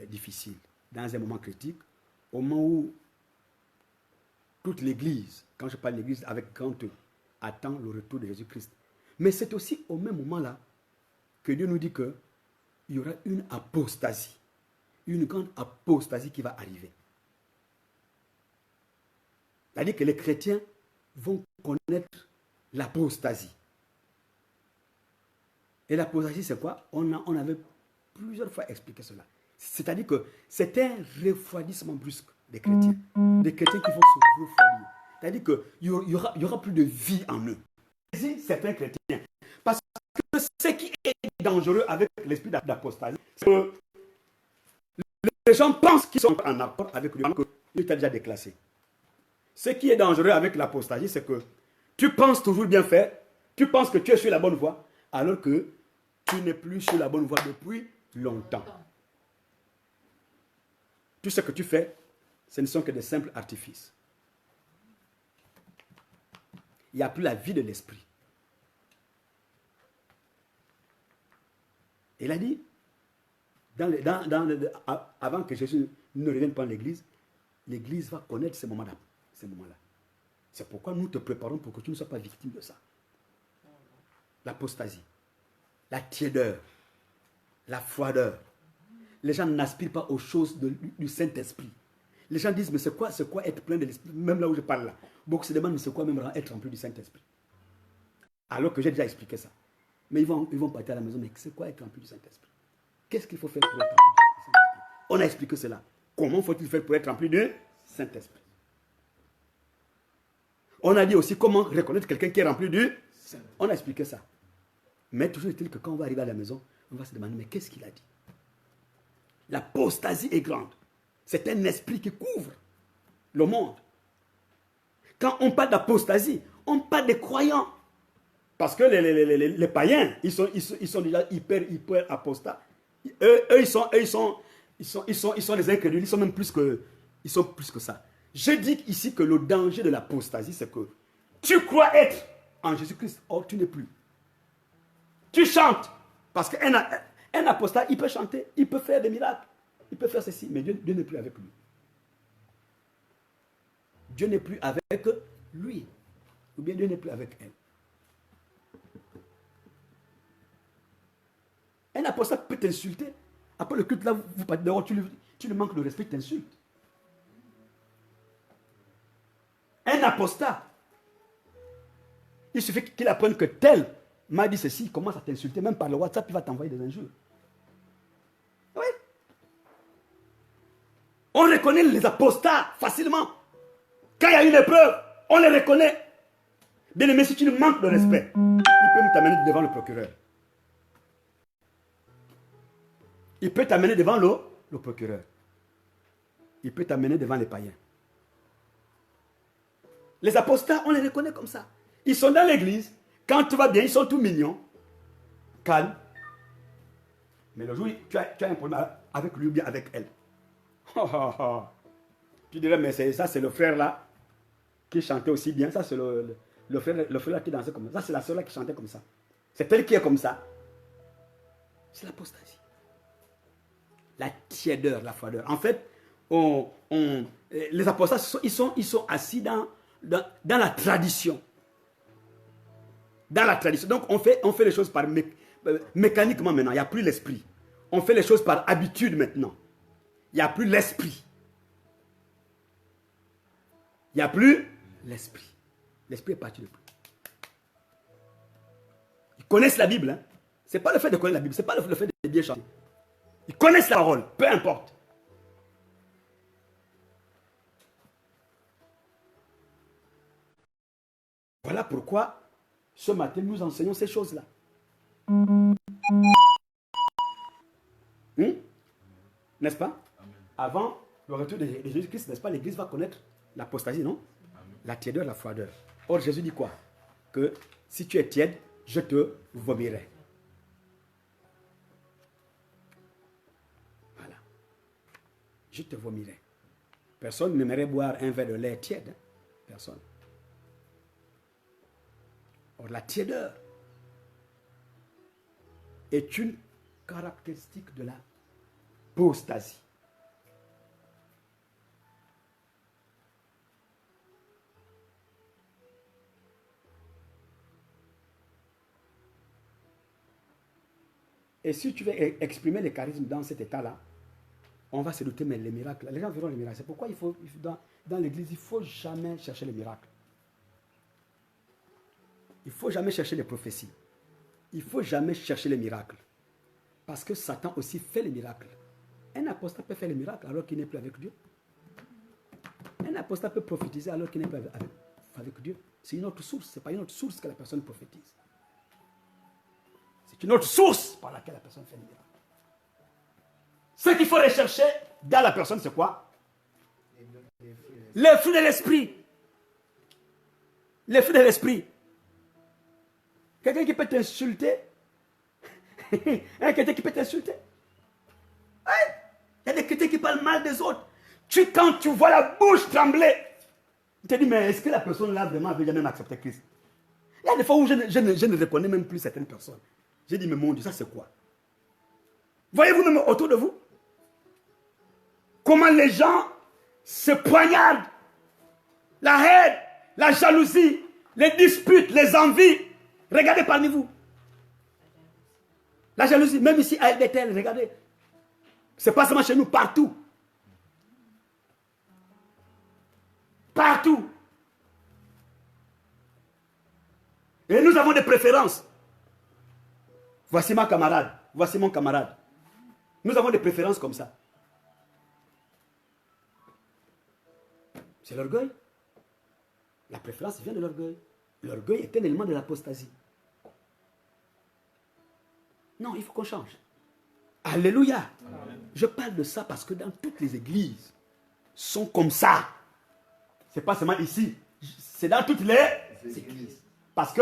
difficile, dans un moment critique, au moment où toute l'Église, quand je parle de l'Église avec grand E, attend le retour de Jésus-Christ. Mais c'est aussi au même moment-là que Dieu nous dit qu'il y aura une apostasie, une grande apostasie qui va arriver. C'est-à-dire que les chrétiens vont connaître l'apostasie. Et l'apostasie, c'est quoi? On avait plusieurs fois expliqué cela. C'est-à-dire que c'est un refroidissement brusque des chrétiens. Des chrétiens qui vont se refroidir. C'est-à-dire qu'il y aura plus de vie en eux. Certains chrétiens. Parce que ce qui est dangereux avec l'esprit d'apostasie, c'est que les gens pensent qu'ils sont en accord avec Dieu, que Dieu t'a déjà déclassé. Ce qui est dangereux avec l'apostasie, c'est que tu penses toujours bien faire, tu penses que tu es sur la bonne voie, alors que tu n'es plus sur la bonne voie depuis longtemps. Tout ce que tu fais, ce ne sont que des simples artifices. Il n'y a plus la vie de l'esprit. Il a dit, avant que Jésus ne revienne pas en l'Église, l'Église va connaître ces moments-là. C'est pourquoi nous te préparons pour que tu ne sois pas victime de ça. L'apostasie, la tiédeur, la froideur. Les gens n'aspirent pas aux choses du Saint-Esprit. Les gens disent, mais c'est quoi être plein de l'Esprit? Même là où je parle là. Beaucoup se demandent, mais c'est quoi même être rempli du Saint-Esprit? Alors que j'ai déjà expliqué ça. Mais ils vont partir à la maison, mais c'est quoi être rempli du Saint-Esprit? Qu'est-ce qu'il faut faire pour être rempli du Saint-Esprit? On a expliqué cela. Comment faut-il faire pour être rempli du Saint-Esprit? On a dit aussi comment reconnaître quelqu'un qui est rempli du Saint-Esprit. On a expliqué ça. Mais toujours est-il que quand on va arriver à la maison, on va se demander, mais qu'est-ce qu'il a dit? L'apostasie est grande. C'est un esprit qui couvre le monde. Quand on parle d'apostasie, on parle des croyants. Parce que les païens, ils sont déjà hyper apostats. Eux, ils sont les incrédules, ils sont même plus que ça. Je dis ici que le danger de l'apostasie, c'est que tu crois être en Jésus-Christ. Or, tu n'es plus. Tu chantes. Parce qu'un apostat, il peut chanter, il peut faire des miracles, il peut faire ceci, mais Dieu n'est plus avec lui. Dieu n'est plus avec lui. Ou bien Dieu n'est plus avec elle. Un apostat peut t'insulter. Après le culte, là, vous partez dehors, tu lui manques de respect, t'insultes. Un apostat, il suffit qu'il apprenne que tel m'a dit ceci, il commence à t'insulter, même par le WhatsApp, il va t'envoyer des injures. Oui. On reconnaît les apostats facilement. Quand il y a une épreuve, on les reconnaît. Bien aimé, si tu lui manques de respect, il peut t'amener devant le procureur. Il peut t'amener devant le procureur. Il peut t'amener devant les païens. Les apostats, on les reconnaît comme ça. Ils sont dans l'église. Quand tout va bien, ils sont tout mignons. Calmes. Mais le jour où tu as un problème avec lui ou bien avec elle. Tu dirais, mais ça c'est le frère là qui chantait aussi bien. Ça c'est le frère là qui dansait comme ça. Ça c'est la soeur là qui chantait comme ça. C'est elle qui est comme ça. C'est l'apostasie. La tiédeur, la froideur. En fait, les apostats, ils sont assis dans la tradition. Dans la tradition. Donc, on fait les choses par mécaniquement maintenant. Il n'y a plus l'esprit. On fait les choses par habitude maintenant. Il n'y a plus l'esprit. Il n'y a plus l'esprit. L'esprit est parti de plus. Ils connaissent la Bible. Hein? Ce n'est pas le fait de connaître la Bible. Ce n'est pas le fait de bien chanter. Ils connaissent la parole. Peu importe. Voilà pourquoi ce matin nous enseignons ces choses-là. N'est-ce pas? Amen. Avant le retour de Jésus-Christ, n'est-ce pas, l'Église va connaître l'apostasie, non? Amen. La tiédeur, la froideur. Or, Jésus dit quoi? Que si tu es tiède, je te vomirai. Voilà. Je te vomirai. Personne n'aimerait boire un verre de lait tiède. Hein? Personne. Or, la tiédeur est une caractéristique de l'apostasie. Et si tu veux exprimer les charismes dans cet état-là, on va se douter, mais les miracles, les gens verront les miracles. C'est pourquoi dans l'église, il ne faut jamais chercher les miracles. Il ne faut jamais chercher les prophéties. Il ne faut jamais chercher les miracles. Parce que Satan aussi fait les miracles. Un apostat peut faire les miracles alors qu'il n'est plus avec Dieu. Un apostat peut prophétiser alors qu'il n'est plus avec Dieu. C'est une autre source. Ce n'est pas une autre source que la personne prophétise. C'est une autre source par laquelle la personne fait les miracles. Ce qu'il faut rechercher dans la personne, c'est quoi? Les fruits de l'esprit. Les fruits de l'esprit. Quelqu'un qui peut t'insulter. Quelqu'un qui peut t'insulter. Il y a des chrétiens qui parlent mal des autres. Quand tu vois la bouche trembler, tu te dis, mais est-ce que la personne là vraiment avait jamais accepté Christ? Il y a des fois où je ne reconnais même plus certaines personnes. J'ai dit, mais mon Dieu, ça c'est quoi? Voyez-vous même autour de vous? Comment les gens se poignardent. La haine, la jalousie, les disputes, les envies. Regardez parmi vous. La jalousie, même ici à Bethel, regardez. C'est pas seulement chez nous, partout. Partout. Et nous avons des préférences. Voici ma camarade. Voici mon camarade. Nous avons des préférences comme ça. C'est l'orgueil. La préférence vient de l'orgueil. L'orgueil est un élément de l'apostasie. Non, il faut qu'on change. Alléluia. Amen. Je parle de ça parce que dans toutes les églises sont comme ça. Ce n'est pas seulement ici. C'est dans toutes les églises. Parce que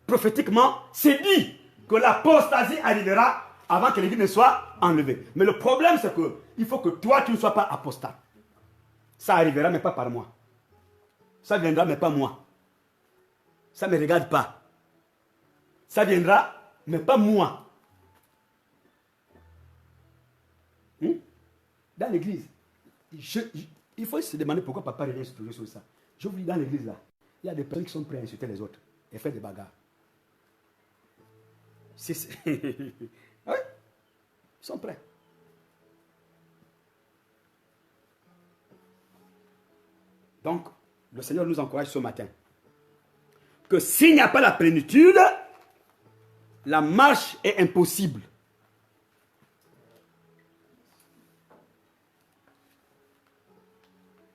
prophétiquement, c'est dit que l'apostasie arrivera avant que l'église ne soit enlevée. Mais le problème, c'est qu'il faut que toi, tu ne sois pas apostat. Ça arrivera, mais pas par moi. Ça viendra, mais pas moi. Ça ne me regarde pas. Ça viendra, mais pas moi. Dans l'église, il faut se demander pourquoi papa revient sur ça. Je vous dis, dans l'église là, il y a des personnes qui sont prêtes à insulter les autres et faire des bagarres. Oui, ils sont prêts. Donc, le Seigneur nous encourage ce matin que s'il n'y a pas la plénitude, la marche est impossible.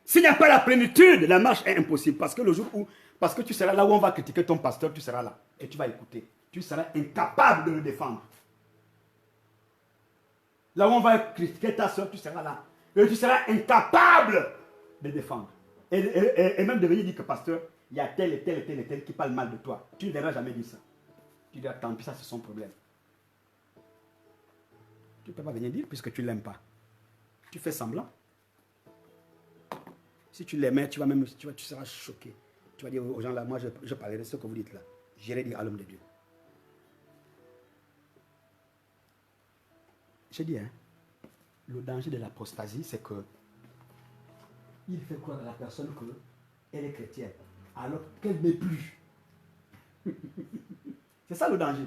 S'il n'y a pas la plénitude, la marche est impossible. Parce que le jour où, parce que tu seras là où on va critiquer ton pasteur, tu seras là et tu vas écouter. Tu seras incapable de le défendre. Là où on va critiquer ta soeur, tu seras là. Et tu seras incapable de défendre. Et même de venir dire que pasteur, il y a tel et tel et tel et tel qui parle mal de toi. Tu ne verras jamais dire ça. Tu diras, tant pis, ça c'est son problème. Tu ne peux pas venir dire puisque tu ne l'aimes pas. Tu fais semblant. Si tu l'aimais, tu seras choqué. Tu vas dire aux gens là, moi je parlerai de ce que vous dites là. J'irai dire à l'homme de Dieu. J'ai dit, le danger de l'apostasie, c'est que il fait croire à la personne qu'elle est chrétienne, alors qu'elle n'est plus. C'est ça le danger.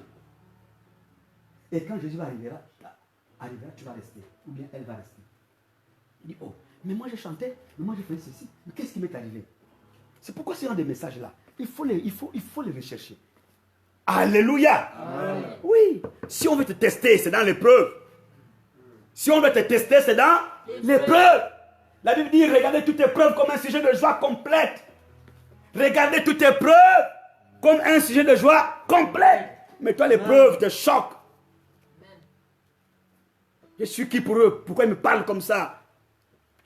Et quand Jésus arrivera, tu vas rester, ou bien elle va rester. Il dit, oh, mais moi je chantais, mais moi je faisais ceci, mais qu'est-ce qui m'est arrivé? C'est pourquoi ce genre de messages-là, il faut les rechercher. Alléluia! Amen. Oui, si on veut te tester, c'est dans l'épreuve. Si on veut te tester, c'est dans l'épreuve. La Bible dit, regardez toute épreuve comme un sujet de joie complète. Regardez toute épreuve comme un sujet de joie complète. Mais toi, l'épreuve te choque. Je suis qui pour eux? Pourquoi ils me parlent comme ça?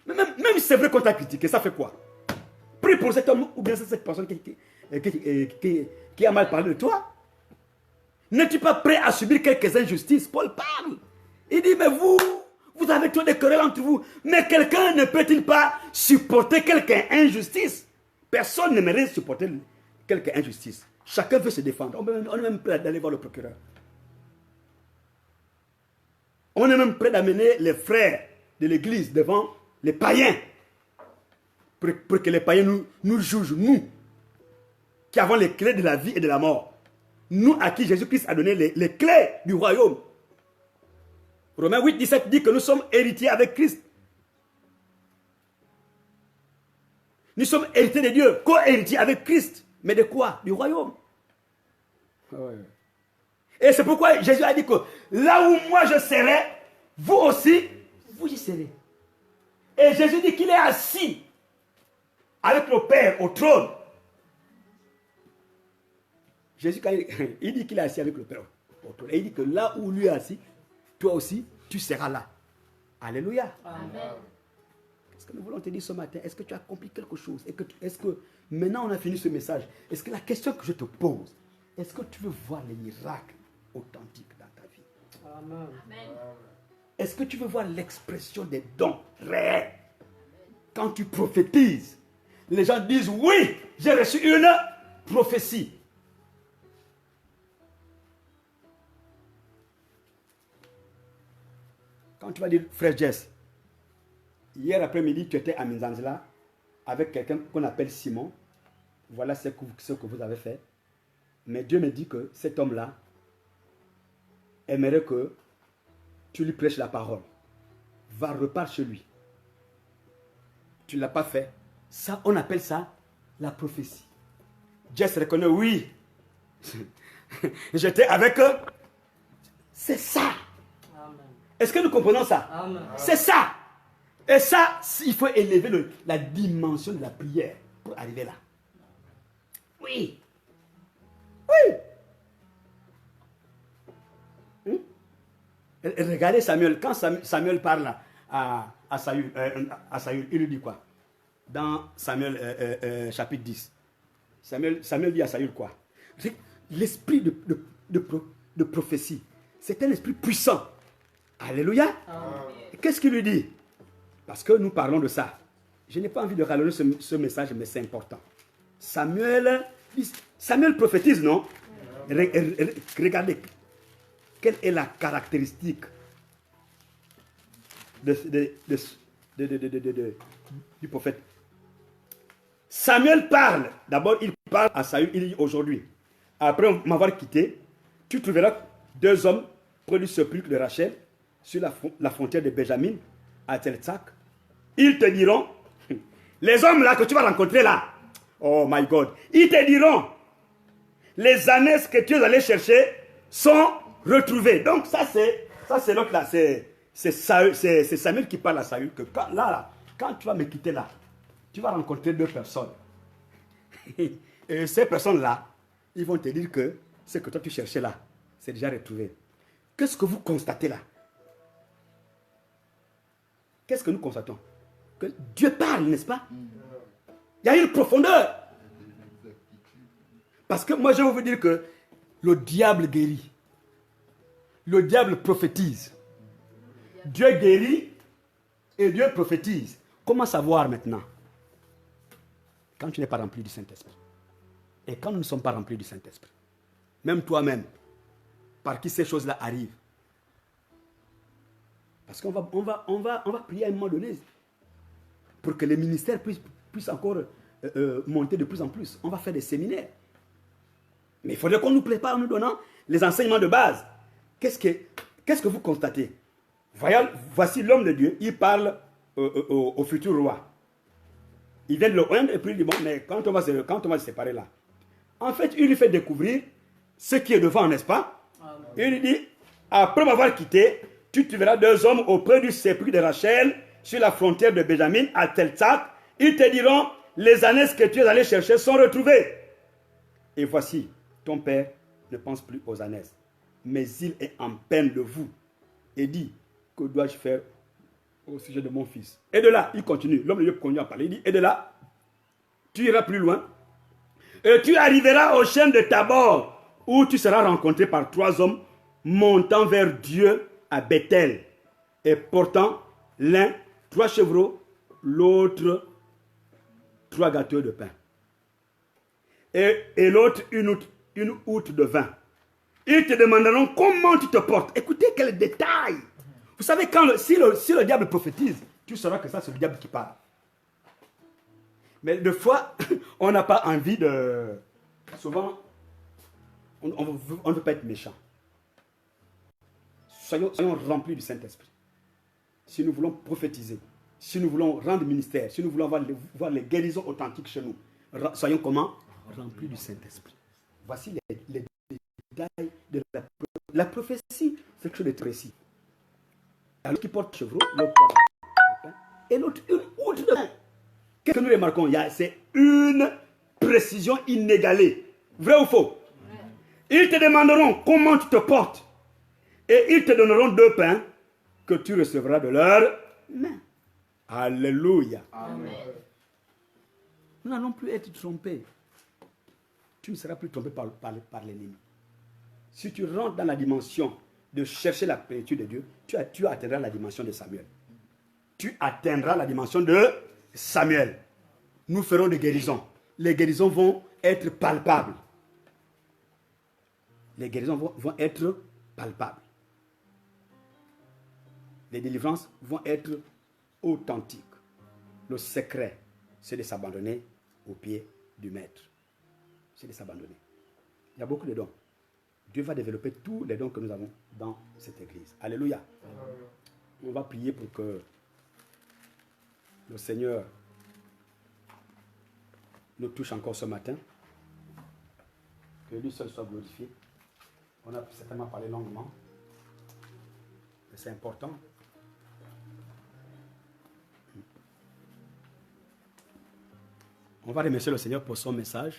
Mais même si c'est vrai qu'on t'a critiqué, ça fait quoi? Prie pour cet homme ou bien cette personne qui a mal parlé de toi. N'es-tu pas prêt à subir quelques injustices? Paul parle. Il dit, mais vous avez tous des querelles entre vous. Mais quelqu'un ne peut-il pas supporter quelque injustice? Personne n'aimerait supporter quelque injustice. Chacun veut se défendre. On est même prêt d'aller voir le procureur. On est même prêt d'amener les frères de l'église devant les païens. Pour que les païens nous jugent, nous, qui avons les clés de la vie et de la mort. Nous à qui Jésus-Christ a donné les clés du royaume. Romains 8, 17 dit que nous sommes héritiers avec Christ. Nous sommes héritiers de Dieu, co-héritiers avec Christ. Mais de quoi? Du royaume. Ouais. Et c'est pourquoi Jésus a dit que là où moi je serai, vous aussi, vous y serez. Et Jésus dit qu'il est assis avec le Père au trône. Jésus, quand il dit qu'il est assis avec le Père au trône, et il dit que là où lui est assis, toi aussi, tu seras là. Alléluia. Amen. Qu'est-ce que nous voulons te dire ce matin? Est-ce que tu as accompli quelque chose? Est-ce que maintenant on a fini ce message? Est-ce que la question que je te pose, est-ce que tu veux voir les miracles authentiques dans ta vie? Amen. Est-ce que tu veux voir l'expression des dons réels? Quand tu prophétises, les gens disent, oui, j'ai reçu une prophétie. Quand tu vas dire, frère Jess, hier après-midi, tu étais à Minzanzela avec quelqu'un qu'on appelle Simon. Voilà ce que vous avez fait. Mais Dieu me dit que cet homme-là aimerait que tu lui prêches la parole. Va, repars chez lui. Tu ne l'as pas fait. Ça, on appelle ça la prophétie. Jess reconnaît, oui. J'étais avec eux. C'est ça. Est-ce que nous comprenons ça? Amen. C'est ça. Et ça, il faut élever la dimension de la prière pour arriver là. Oui. Oui. Regardez Samuel. Quand Samuel parle à Saül, il lui dit quoi? Dans Samuel chapitre 10. Samuel dit à Saül quoi? L'esprit de prophétie, c'est un esprit puissant. Alléluia. Qu'est-ce qu'il lui dit? Parce que nous parlons de ça. Je n'ai pas envie de rallonger ce message, mais c'est important. Samuel Samuel prophétise, non? Regardez, quelle est la caractéristique du prophète? Samuel parle. D'abord, il parle à Saül, il dit aujourd'hui, après m'avoir quitté, tu trouveras 2 hommes près du sépulcre de Rachel, sur la frontière de Benjamin, à Tel-Tsak. Ils te diront, les hommes là que tu vas rencontrer là, oh my God, ils te diront, les ânesses que tu es allé chercher sont retrouvées. Donc ça c'est l'autre là, c'est Samuel qui parle à Saül, que quand tu vas me quitter là, tu vas rencontrer 2 personnes. Et ces personnes-là, ils vont te dire que ce que toi tu cherchais là, c'est déjà retrouvé. Qu'est-ce que vous constatez là? Qu'est-ce que nous constatons? Que Dieu parle, n'est-ce pas? Il y a une profondeur. Parce que moi je vais vous dire que le diable guérit. Le diable prophétise. Dieu guérit et Dieu prophétise. Comment savoir maintenant? Quand tu n'es pas rempli du Saint-Esprit. Et quand nous ne sommes pas remplis du Saint-Esprit. Même toi-même, par qui ces choses-là arrivent. Parce qu'on va prier à un moment donné pour que les ministères puissent encore monter de plus en plus. On va faire des séminaires. Mais il faudrait qu'on nous prépare en nous donnant les enseignements de base. Qu'est-ce que vous constatez? Voici l'homme de Dieu, il parle au futur roi. Il vient de le rendre et puis il dit, bon, mais quand on va se séparer là, en fait, il lui fait découvrir ce qui est devant, n'est-ce pas? Et il lui dit, après m'avoir quitté, tu verras 2 hommes auprès du sépulcre de Rachel, sur la frontière de Benjamin, à Tel-Tsak. Ils te diront, les ânesses que tu es allé chercher sont retrouvées. Et voici, ton père ne pense plus aux ânesses, mais il est en peine de vous. Et dit, que dois-je faire au sujet de mon fils? Et de là, il continue, l'homme de Dieu continue à parler, il dit, et de là, tu iras plus loin, et tu arriveras au chêne de Tabor, où tu seras rencontré par 3 hommes montant vers Dieu à Bethel, et portant l'un 3 chevreaux, l'autre 3 gâteaux de pain, et l'autre une outre de vin. Ils te demanderont comment tu te portes. Écoutez quel détail. Vous savez, si le diable prophétise, tu sauras que ça c'est le diable qui parle. Mais des fois, on n'a pas envie de... Souvent, on ne veut pas être méchant. Soyons remplis du Saint-Esprit. Si nous voulons prophétiser, si nous voulons rendre ministère, si nous voulons voir les guérisons authentiques chez nous, soyons comment? Remplis du Saint-Esprit. Voici les détails de la prophétie. C'est quelque chose de précis. Alors qui porte chevreau, l'autre porte le pain, et l'autre une outre de pain. Qu'est-ce que nous remarquons? C'est une précision inégalée. Vrai ou faux? Ils te demanderont comment tu te portes. Et ils te donneront 2 pains que tu recevras de leurs mains. Alléluia. Amen. Nous n'allons plus être trompés. Tu ne seras plus trompé par l'ennemi. Si tu rentres dans la dimension de chercher la plénitude de Dieu, tu atteindras la dimension de Samuel. Tu atteindras la dimension de Samuel. Nous ferons des guérisons. Les guérisons vont être palpables. Les guérisons vont être palpables. Les délivrances vont être authentiques. Le secret, c'est de s'abandonner aux pieds du maître. C'est de s'abandonner. Il y a beaucoup de dons. Dieu va développer tous les dons que nous avons dans cette église. Alléluia. On va prier pour que le Seigneur nous touche encore ce matin. Que lui seul soit glorifié. On a certainement parlé longuement. Mais c'est important. On va remercier le Seigneur pour son message.